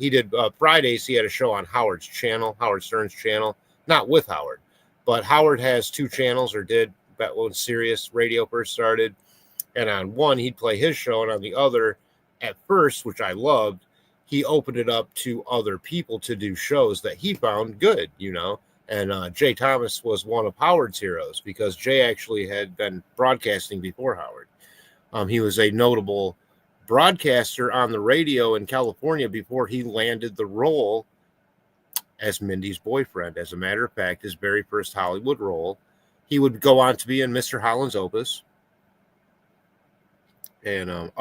[SPEAKER 1] did Fridays. He had a show on Howard's channel, Howard Stern's channel, not with Howard, but Howard has two channels, or did, back when Sirius Radio first started. And on one, he'd play his show, and on the other, at first, which I loved, he opened it up to other people to do shows that he found good, And Jay Thomas was one of Howard's heroes because Jay actually had been broadcasting before Howard. He was a notable broadcaster on the radio in California before he landed the role as Mindy's boyfriend. As a matter of fact, his very first Hollywood role, he would go on to be in Mr. Holland's Opus and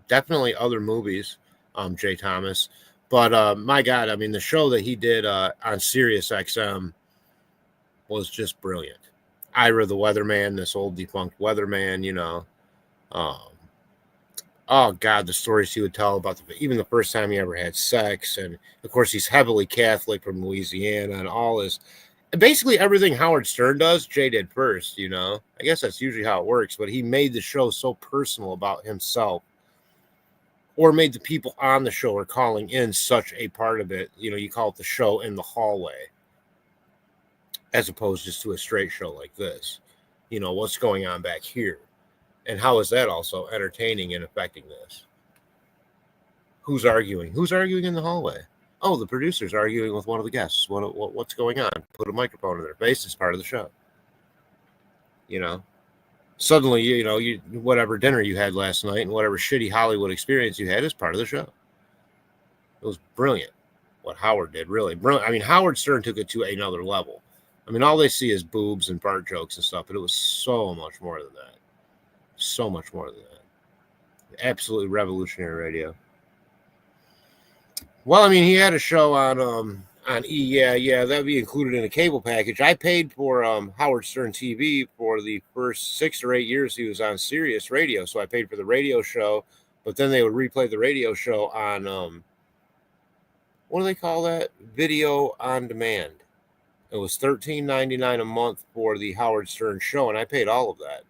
[SPEAKER 1] definitely other movies, Jay Thomas. But my God, the show that he did on Sirius XM was just brilliant. Ira the Weatherman, this old defunct weatherman, oh God, the stories he would tell about even the first time he ever had sex. And of course, he's heavily Catholic from Louisiana, and all his, basically everything Howard Stern does, Jay did first, I guess that's usually how it works, but he made the show so personal about himself, or made the people on the show or calling in such a part of it. You call it the show in the hallway, as opposed just to a straight show like this. What's going on back here? And how is that also entertaining and affecting this? Who's arguing? Who's arguing in the hallway? Oh, the producer's arguing with one of the guests. What's going on? Put a microphone in their face. It's part of the show. suddenly, you whatever dinner you had last night and whatever shitty Hollywood experience you had is part of the show. It was brilliant what Howard did, really brilliant. I mean, Howard Stern took it to another level. I mean, all they see is boobs and fart jokes and stuff, but it was so much more than that. So much more than that. Absolutely revolutionary radio. Well, I mean, he had a show on that'd be included in a cable package. I paid for Howard Stern TV for the first 6 or 8 years he was on Sirius Radio, so I paid for the radio show, but then they would replay the radio show on what do they call that? Video on demand. It was $13.99 a month for the Howard Stern show, and I paid all of that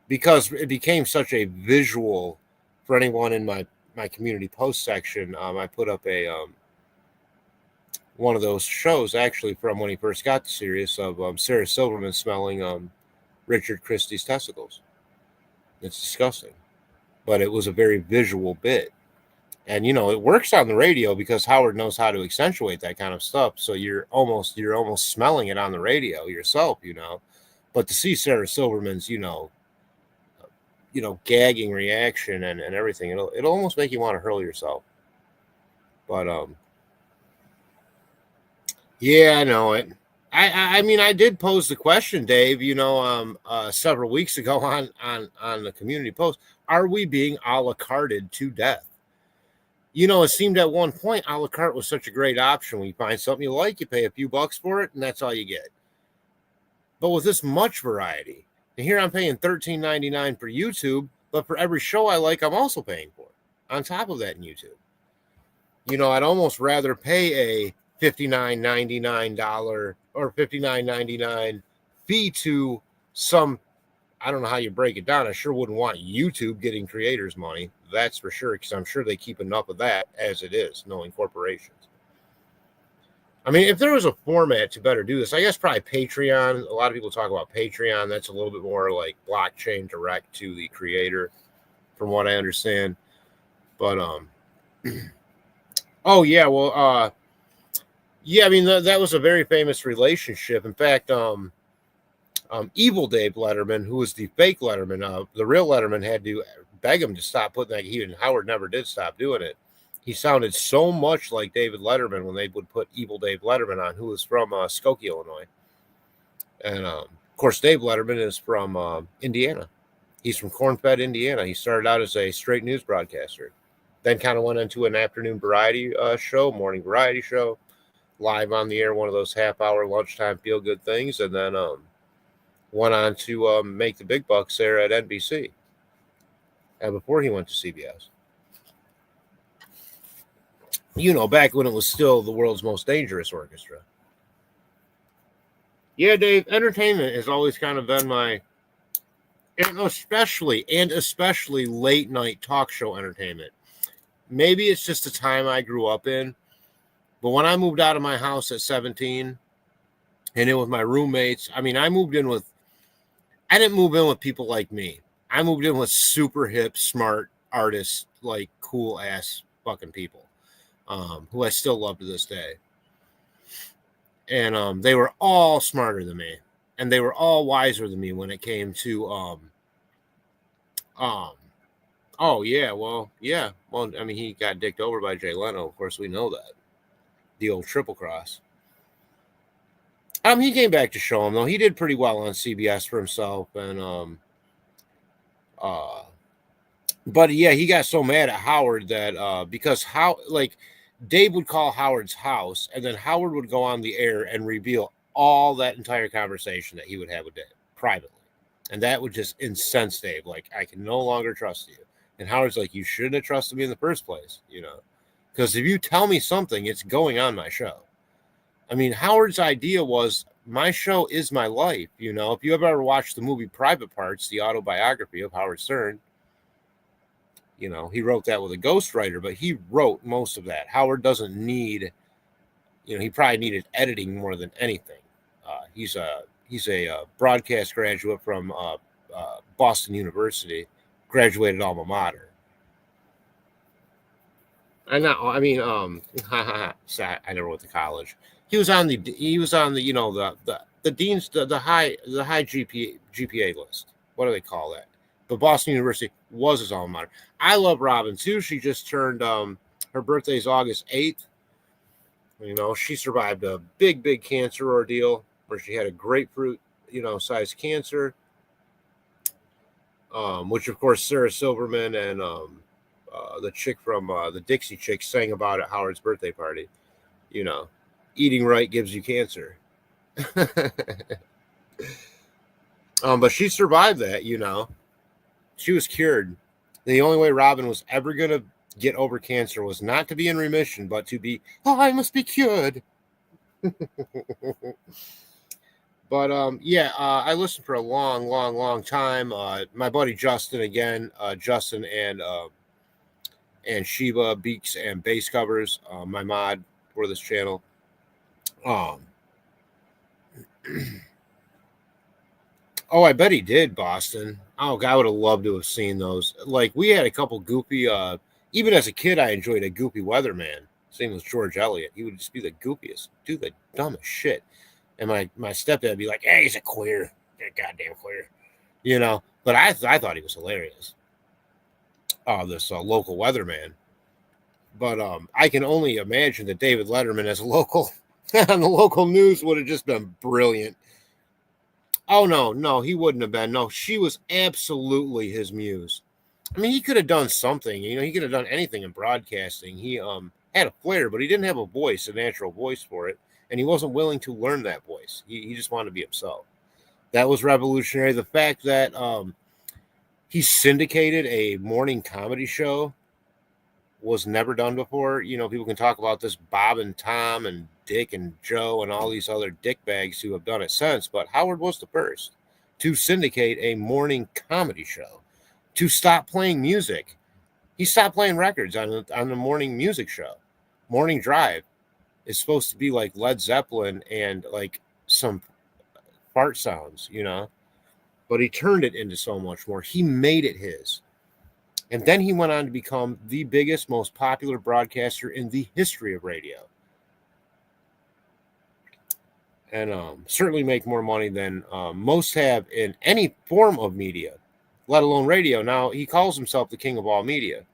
[SPEAKER 1] because it became such a visual for anyone in my community post section. I put up a one of those shows actually from when he first got to Sirius of Sarah Silverman smelling Richard Christie's testicles. It's disgusting, but it was a very visual bit. And it works on the radio because Howard knows how to accentuate that kind of stuff. So you're almost smelling it on the radio yourself, But to see Sarah Silverman's, gagging reaction and everything, it'll almost make you want to hurl yourself. But yeah, I know it. I mean, I did pose the question, Dave, several weeks ago on the community post. Are we being a la carted to death? It seemed at one point a la carte was such a great option. When you find something you like, you pay a few bucks for it, and that's all you get. But with this much variety, and here I'm paying $13.99 for YouTube, but for every show I like, I'm also paying for it on top of that in YouTube. I'd almost rather pay a $59.99 or $59.99 fee to some. I don't know how you break it down. I sure wouldn't want YouTube getting creators money. That's for sure, because I'm sure they keep enough of that as it is, knowing corporations. I mean, if there was a format to better do this, I guess probably Patreon. A lot of people talk about Patreon. That's a little bit more like blockchain direct to the creator, from what I understand. But oh yeah, well, yeah. I mean, that was a very famous relationship. In fact, Evil Dave Letterman, who was the fake Letterman, the real Letterman had to beg him to stop putting that. He and Howard never did stop doing it. He sounded so much like David Letterman when they would put Evil Dave Letterman on, who was from Skokie, Illinois. And of course, Dave Letterman is from Indiana. He's from Corn-Fed, Indiana. He started out as a straight news broadcaster, then kind of went into an afternoon variety show, morning variety show, live on the air, one of those half-hour lunchtime feel-good things, and then went on to make the big bucks there at NBC. And before he went to CBS. Back when it was still the world's most dangerous orchestra. Yeah, Dave, entertainment has always kind of been my, and especially late night talk show entertainment. Maybe it's just the time I grew up in, but when I moved out of my house at 17 and in with my roommates, I mean, I didn't move in with people like me. I moved in with super hip, smart artists, like cool ass fucking people. Who I still love to this day. And they were all smarter than me. And they were all wiser than me when it came to oh yeah, well, I mean, he got dicked over by Jay Leno, of course we know that. The old triple cross. He came back to show him though. He did pretty well on CBS for himself, and but yeah, he got so mad at Howard that because Dave would call Howard's house, and then Howard would go on the air and reveal all that entire conversation that he would have with Dave privately. And that would just incense Dave. Like, I can no longer trust you. And Howard's like, you shouldn't have trusted me in the first place, because if you tell me something, it's going on my show. I mean, Howard's idea was, my show is my life. If you ever watched the movie Private Parts, the autobiography of Howard Stern, he wrote that with a ghostwriter, but he wrote most of that. Howard doesn't need, he probably needed editing more than anything. He's a broadcast graduate from Boston University, graduated alma mater. I never went to college. He was on the dean's, the high GPA list. what do they call that? But Boston University was his alma mater. I love Robin too. She just turned her birthday is August 8th. You know, she survived a big cancer ordeal where she had a grapefruit, sized cancer. Which of course Sarah Silverman and the chick from the Dixie Chicks sang about at Howard's birthday party. You know, eating right gives you cancer. But she survived that. She was cured. The only way Robin was ever gonna get over cancer was not to be in remission, but to be, I must be cured. But I listened for a long time. My buddy Justin again, Justin and Shiva Beaks and Bass Covers, my mod for this channel. Oh, I bet he did, Boston. Oh, God, I would have loved to have seen those. Like, we had a couple goofy, even as a kid, I enjoyed a goofy weatherman. Same with George Eliot. He would just be the goofiest, do the dumbest shit. And my stepdad would be like, hey, he's a queer. Goddamn queer. But I thought he was hilarious. This local weatherman. But I can only imagine that David Letterman as a local on the local news would have just been brilliant. Oh, no, he wouldn't have been. No, she was absolutely his muse. I mean, he could have done something. He could have done anything in broadcasting. He had a flair, but he didn't have a natural voice for it. And he wasn't willing to learn that voice. He just wanted to be himself. That was revolutionary. The fact that he syndicated a morning comedy show was never done before. People can talk about this, Bob and Tom and Dick and Joe and all these other dickbags who have done it since, but Howard was the first to syndicate a morning comedy show, to stop playing music. He stopped playing records on the morning music show. Morning Drive is supposed to be like Led Zeppelin and like some fart sounds, but he turned it into so much more. He made it his. And then he went on to become the biggest, most popular broadcaster in the history of radio. And certainly make more money than most have in any form of media, let alone radio. Now, he calls himself the king of all media.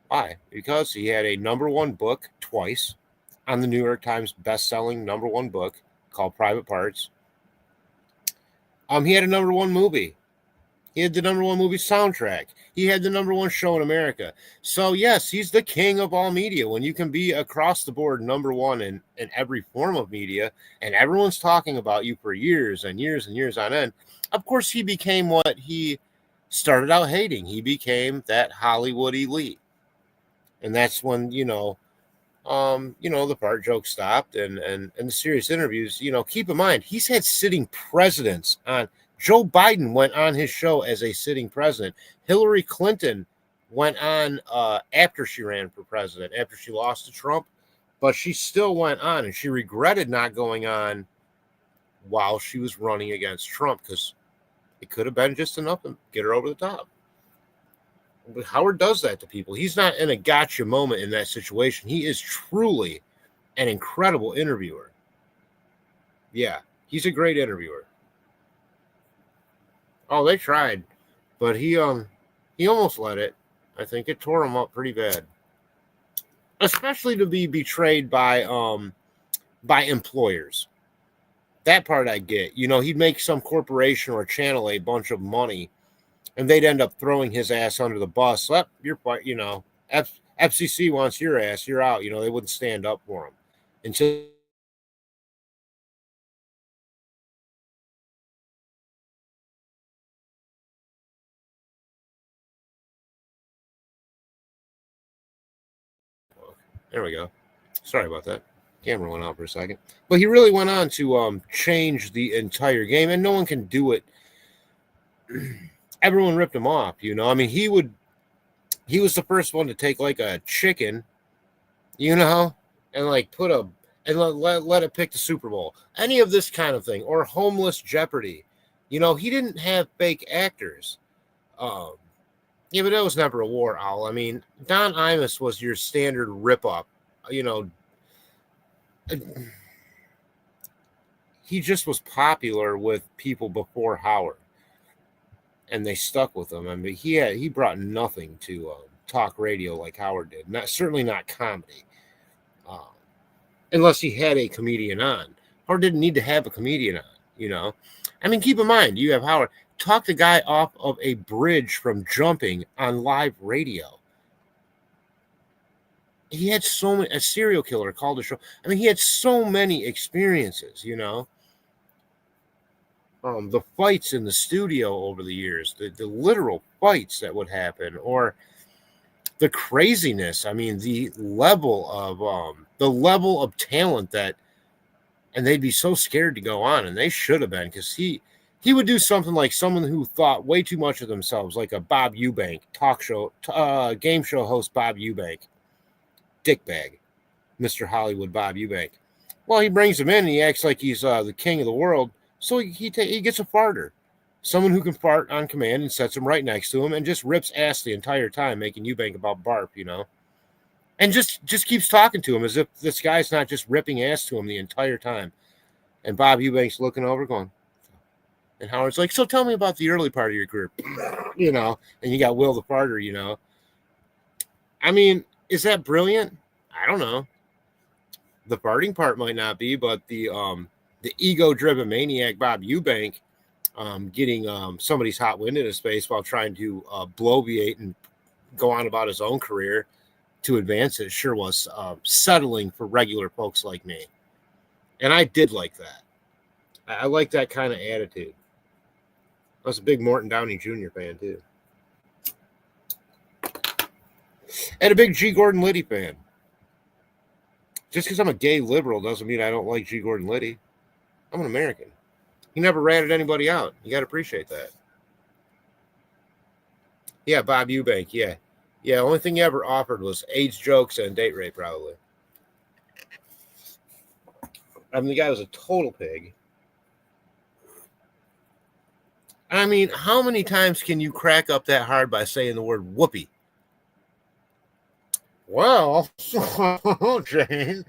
[SPEAKER 1] Why? Because he had a #1 book twice on the New York Times best-selling #1 book called Private Parts. He had a #1 movie. He had the #1 movie soundtrack. He had the #1 show in America. So, yes, he's the king of all media. When you can be across the board #1 in every form of media, and everyone's talking about you for years and years and years on end, of course, he became what he started out hating. He became that Hollywood elite. And that's when, the fart joke stopped and the serious interviews. Keep in mind, he's had sitting presidents on. Joe Biden went on his show as a sitting president. Hillary Clinton went on after she ran for president, after she lost to Trump, but she still went on, and she regretted not going on while she was running against Trump because it could have been just enough to get her over the top. But Howard does that to people. He's not in a gotcha moment in that situation. He is truly an incredible interviewer. Yeah, he's a great interviewer. Oh, they tried, but he almost let it. I think it tore him up pretty bad, especially to be betrayed by employers. That part I get. He'd make some corporation or channel a bunch of money, and they'd end up throwing his ass under the bus. You're, FCC wants your ass. You're out. They wouldn't stand up for him until. There we go. Sorry about that. Camera went out for a second. But he really went on to change the entire game, and no one can do it. Everyone ripped him off, I mean, he was the first one to take like a chicken, and like let it pick the Super Bowl. Any of this kind of thing, or homeless Jeopardy. He didn't have fake actors. Yeah, but that was never a war owl. I mean, Don Imus was your standard rip-up. He just was popular with people before Howard. and they stuck with him. I mean, he brought nothing to talk radio like Howard did. Certainly not comedy, uh, unless he had a comedian on. Howard didn't need to have a comedian on. I mean, keep in mind, you have Howard talk the guy off of a bridge from jumping on live radio. He had so many. A serial killer called the show. I mean, he had so many experiences. The fights in the studio over the years, the literal fights that would happen, or the craziness. I mean, the level of talent that, and they'd be so scared to go on, and they should have been, because he would do something like someone who thought way too much of themselves, like a Bob Eubank talk show, game show host Bob Eubank, dickbag, Mr. Hollywood Bob Eubank. Well, he brings him in and he acts like he's the king of the world. So he gets a farter, someone who can fart on command, and sets him right next to him and just rips ass the entire time, making Eubank about barf, and just keeps talking to him as if this guy's not just ripping ass to him the entire time. And Bob Eubank's looking over going, and Howard's like, so tell me about the early part of your career, and you got Will the farter, I mean, is that brilliant? I don't know. The farting part might not be, but the ego-driven maniac Bob Eubank getting somebody's hot wind in his face while trying to bloviate and go on about his own career to advance it sure was settling for regular folks like me. And I did like that. I like that kind of attitude. I was a big Morton Downey Jr. fan, too. And a big G. Gordon Liddy fan. Just because I'm a gay liberal doesn't mean I don't like G. Gordon Liddy. I'm an American. He never ratted anybody out. You got to appreciate that. Yeah, Bob Eubank, yeah. Yeah, the only thing he ever offered was AIDS jokes and date rape, probably. I mean, the guy was a total pig. I mean, how many times can you crack up that hard by saying the word whoopee? Well, Jane,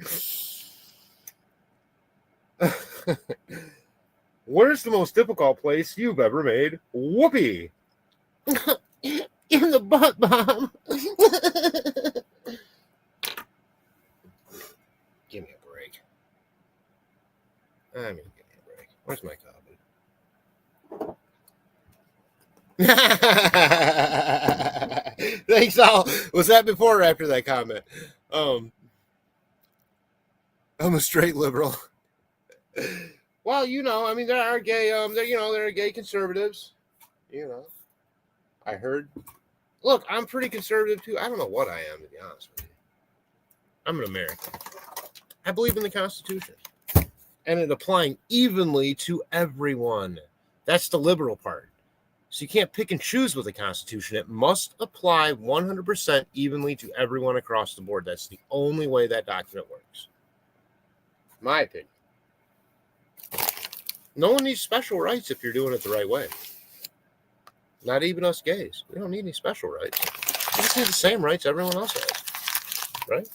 [SPEAKER 1] where's the most difficult place you've ever made whoopee? In the butt, Bob. Give me a break. Give me a break. Where's my copy? Thanks, all. Was that before or after that comment? I'm a straight liberal. Well, I mean, there are gay, there are gay conservatives. I heard. Look, I'm pretty conservative too. I don't know what I am, to be honest with you. I'm an American. I believe in the Constitution and it applying evenly to everyone. That's the liberal part. So you can't pick and choose with the Constitution. It must apply 100% evenly to everyone across the board. That's the only way that document works. My opinion. No one needs special rights if you're doing it the right way. Not even us gays. We don't need any special rights. We just need the same rights everyone else has. Right?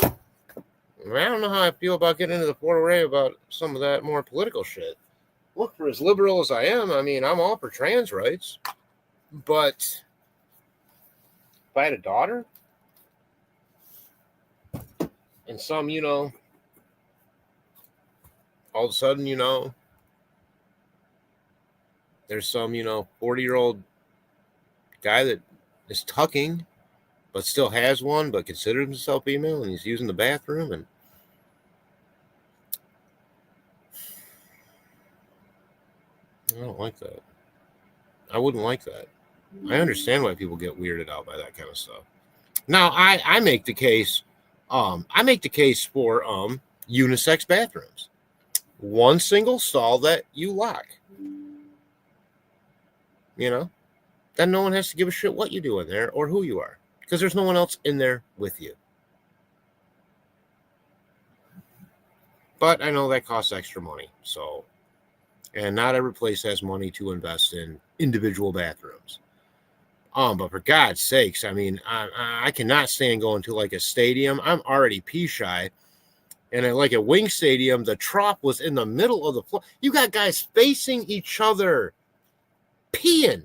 [SPEAKER 1] I mean, I don't know how I feel about getting into the foray about some of that more political shit. Look, for as liberal as I am, I mean, I'm all for trans rights. But if I had a daughter, and some, all of a sudden, there's some, 40-year-old guy that is tucking, but still has one, but considers himself female, and he's using the bathroom, and I don't like that. I wouldn't like that. I understand why people get weirded out by that kind of stuff. Now, I make the case. I make the case for unisex bathrooms. One single stall that you lock. Then no one has to give a shit what you do in there or who you are, because there's no one else in there with you. But I know that costs extra money, so. And not every place has money to invest in individual bathrooms. But for God's sakes, I mean, I cannot stand going to like a stadium. I'm already pee shy. And at like a Wing Stadium, the trough was in the middle of the floor. You got guys facing each other peeing.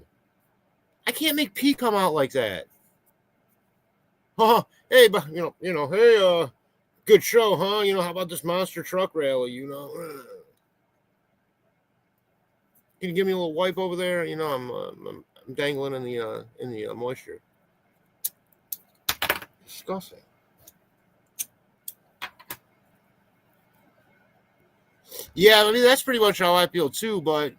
[SPEAKER 1] I can't make pee come out like that. Oh, hey, but hey, good show, huh? How about this monster truck rally? Can you give me a little wipe over there? I'm dangling in the moisture. Disgusting. Yeah, I mean that's pretty much how I feel too, but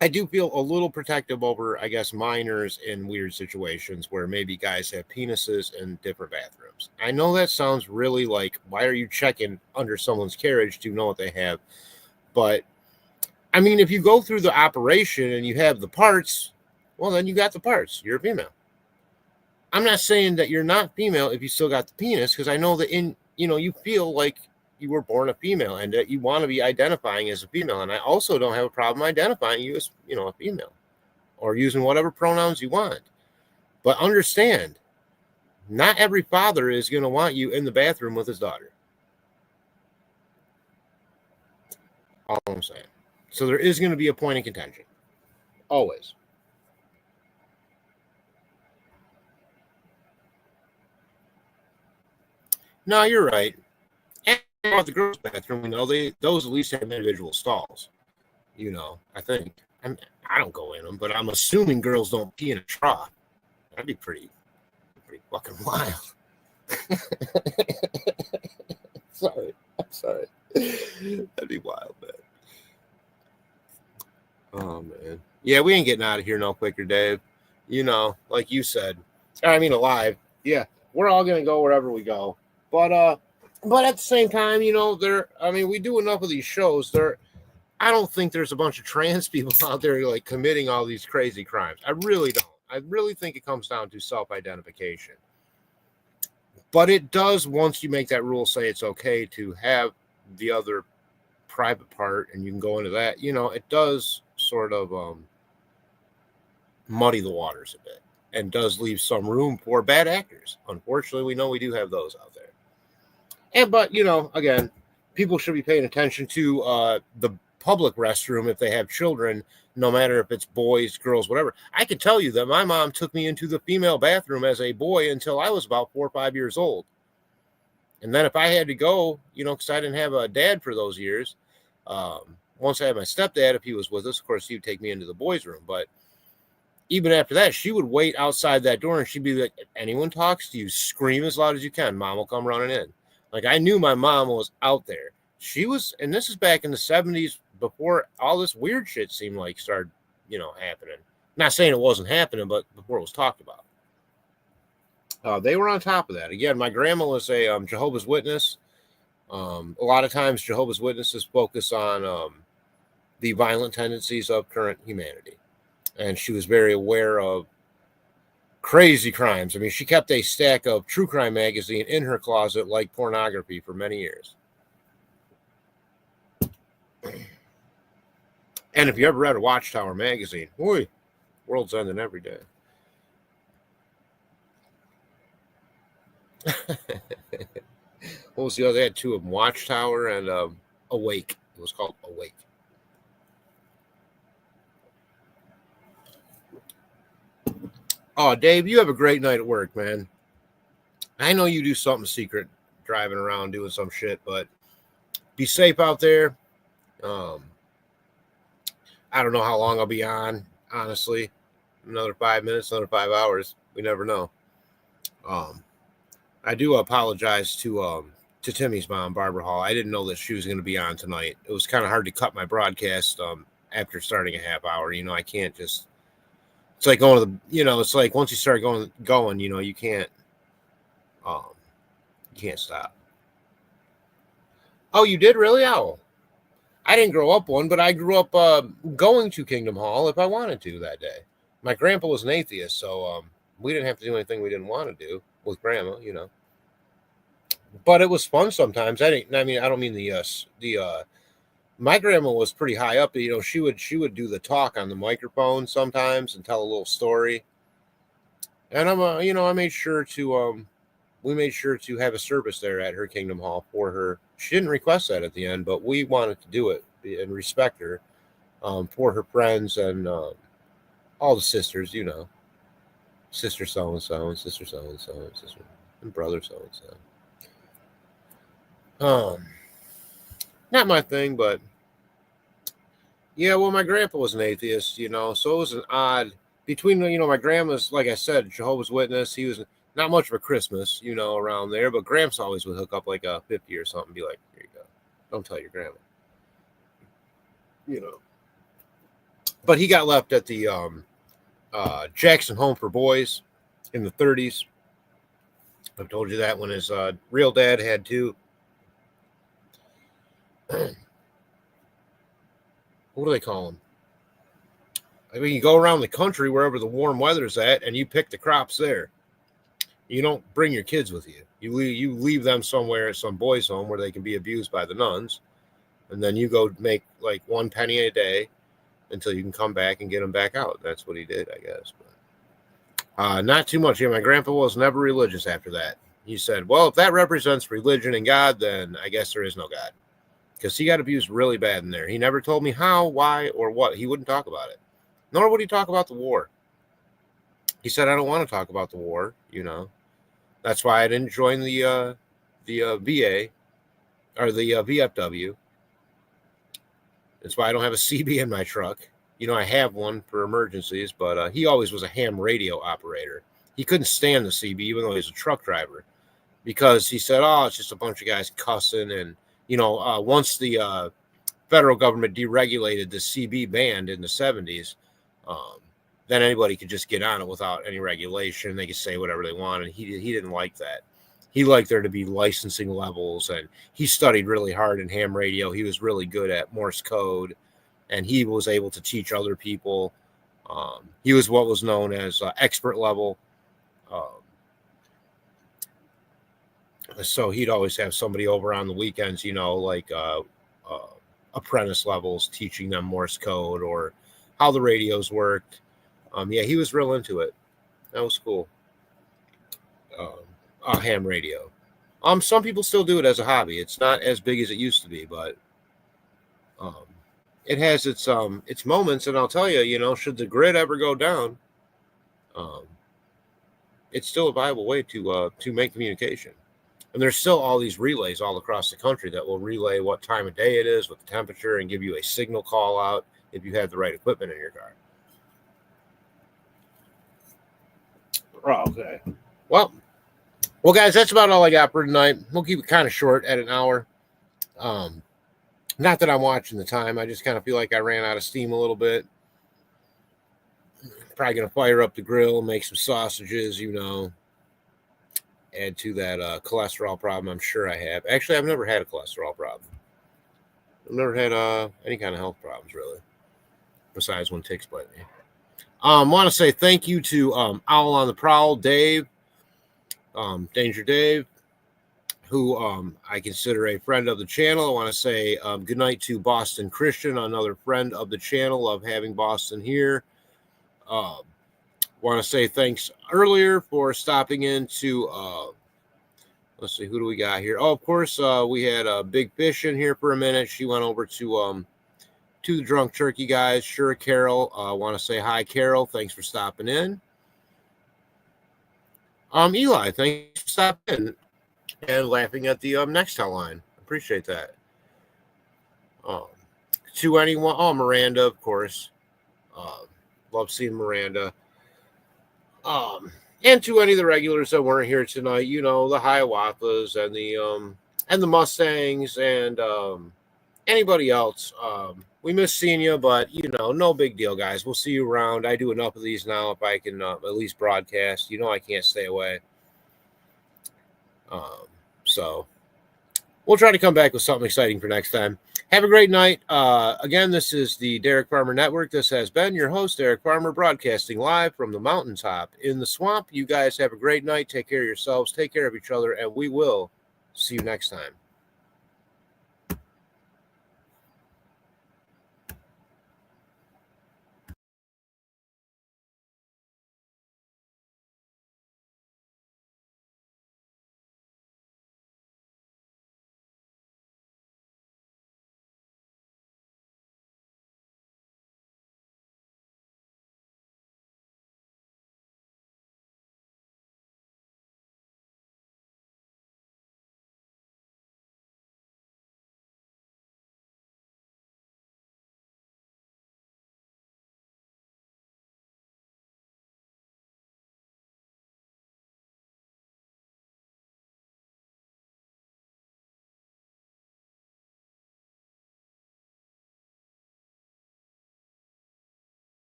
[SPEAKER 1] I do feel a little protective over, I guess, minors in weird situations where maybe guys have penises in different bathrooms. I know that sounds really like, why are you checking under someone's carriage to know what they have? But I mean, if you go through the operation and you have the parts, well, then you got the parts. You're a female. I'm not saying that you're not female if you still got the penis, because I know that you feel like you were born a female and that you want to be identifying as a female. And I also don't have a problem identifying you as, a female or using whatever pronouns you want. But understand, not every father is going to want you in the bathroom with his daughter. All I'm saying. So there is going to be a point of contention. Always. No, you're right. And about the girls' bathroom, those at least have individual stalls. I think. I don't go in them, but I'm assuming girls don't pee in a trough. That'd be pretty fucking wild. I'm sorry. That'd be wild, man. Oh, man. Yeah, we ain't getting out of here no quicker, Dave. Like you said. I mean, alive. Yeah, we're all going to go wherever we go. But at the same time, we do enough of these shows. I don't think there's a bunch of trans people out there like committing all these crazy crimes. I really don't. I really think it comes down to self-identification. But it does, once you make that rule, say it's okay to have the other private part, and you can go into that, it does sort of muddy the waters a bit and does leave some room for bad actors. Unfortunately, we know we do have those out there. But again, people should be paying attention to the public restroom if they have children, no matter if it's boys, girls, whatever. I can tell you that my mom took me into the female bathroom as a boy until I was about 4 or 5 years old. And then if I had to go, because I didn't have a dad for those years, once I had my stepdad, if he was with us, of course, he would take me into the boys' room. But even after that, she would wait outside that door and she'd be like, if anyone talks to you, scream as loud as you can. Mom will come running in. Like, I knew my mom was out there. She was, and this is back in the 70s before all this weird shit seemed like started, happening. Not saying it wasn't happening, but before it was talked about. They were on top of that. Again, my grandma was a Jehovah's Witness. A lot of times Jehovah's Witnesses focus on the violent tendencies of current humanity. And she was very aware of crazy crimes. I mean, she kept a stack of true crime magazine in her closet like pornography for many years. And if you ever read a Watchtower magazine, boy, world's ending every day. What was the other? They had two of them, Watchtower and Awake. It was called Awake. Oh, Dave, you have a great night at work, man. I know you do something secret, driving around doing some shit, but be safe out there. I don't know how long I'll be on, honestly. Another 5 minutes, another 5 hours. We never know. I do apologize to Timmy's mom, Barbara Hall. I didn't know that she was going to be on tonight. It was kind of hard to cut my broadcast after starting a half hour. I can't just. It's like going to the. It's like once you start going. You can't. You can't stop. Oh, you did really? Oh, I didn't grow up one, but I grew up going to Kingdom Hall if I wanted to that day. My grandpa was an atheist, so we didn't have to do anything we didn't want to do with grandma, But it was fun sometimes. I don't mean the my grandma was pretty high up. She would do the talk on the microphone sometimes and tell a little story. And I made sure to we made sure to have a service there at her Kingdom Hall for her. She didn't request that at the end, but we wanted to do it and respect her for her friends and all the sisters, sister so-and-so and sister so-and-so and sister and brother so-and-so. Not my thing, but yeah, well, my grandpa was an atheist, so it was an odd between, my grandma's, like I said, Jehovah's Witness. He was not much of a Christmas, around there, but Gramps always would hook up like a 50 or something, be like, here you go. Don't tell your grandma, But he got left at the Jackson Home for Boys in the 30s. I've told you that when his real dad had two. What do they call them? I mean, you go around the country wherever the warm weather's at, and you pick the crops there. You don't bring your kids with you. You leave them somewhere at some boys' home where they can be abused by the nuns, and then you go make like 1 penny a day until you can come back and get them back out. That's what he did, I guess. But not too much. Yeah, my grandpa was never religious after that. He said, well, if that represents religion and God, then I guess there is no God. Because he got abused really bad in there. He never told me how, why, or what. He wouldn't talk about it. Nor would he talk about the war. He said, I don't want to talk about the war, That's why I didn't join the VA or the VFW. That's why I don't have a CB in my truck. I have one for emergencies, but he always was a ham radio operator. He couldn't stand the CB, even though he was a truck driver, because he said, oh, it's just a bunch of guys cussing. And, once the federal government deregulated the CB band in the 70s, then anybody could just get on it without any regulation. They could say whatever they want, and he didn't like that. He liked there to be licensing levels, and he studied really hard in ham radio. He was really good at Morse code, and he was able to teach other people. He was what was known as expert level. So he'd always have somebody over on the weekends, like apprentice levels, teaching them Morse code or how the radios worked. Yeah, he was real into it. That was cool. Ham radio. Some people still do it as a hobby. It's not as big as it used to be, but it has its moments. And I'll tell you, should the grid ever go down, it's still a viable way to make communication. And there's still all these relays all across the country that will relay what time of day it is, what the temperature, and give you a signal call out if you have the right equipment in your car. Oh, okay. Well, guys, that's about all I got for tonight. We'll keep it kind of short at an hour. Not that I'm watching the time. I just kind of feel like I ran out of steam a little bit. Probably going to fire up the grill, make some sausages, add to that cholesterol problem I'm sure I have. Actually, I've never had a cholesterol problem. I've never had any kind of health problems, really, besides when ticks bite me. Want to say thank you to Owl on the Prowl, Dave, Danger Dave, who I consider a friend of the channel. I want to say good night to Boston Christian, another friend of the channel. Love having Boston here. Want to say thanks earlier for stopping in to, let's see, who do we got here? Oh, of course, we had Big Fish in here for a minute. She went over to the Drunk Turkey guys. Sure, Carol. Want to say hi, Carol. Thanks for stopping in. Eli, thanks for stopping in and laughing at the Nextel line. Appreciate that. To anyone, Miranda, of course. Love seeing Miranda. And to any of the regulars that weren't here tonight, the Hiawathas and the Mustangs and anybody else. We miss seeing you, but no big deal, guys. We'll see you around. I do enough of these now if I can at least broadcast. I can't stay away. So we'll try to come back with something exciting for next time. Have a great night. Again, this is the Derek Farmer Network. This has been your host, Derek Farmer, broadcasting live from the mountaintop in the swamp. You guys have a great night. Take care of yourselves. Take care of each other, and we will see you next time.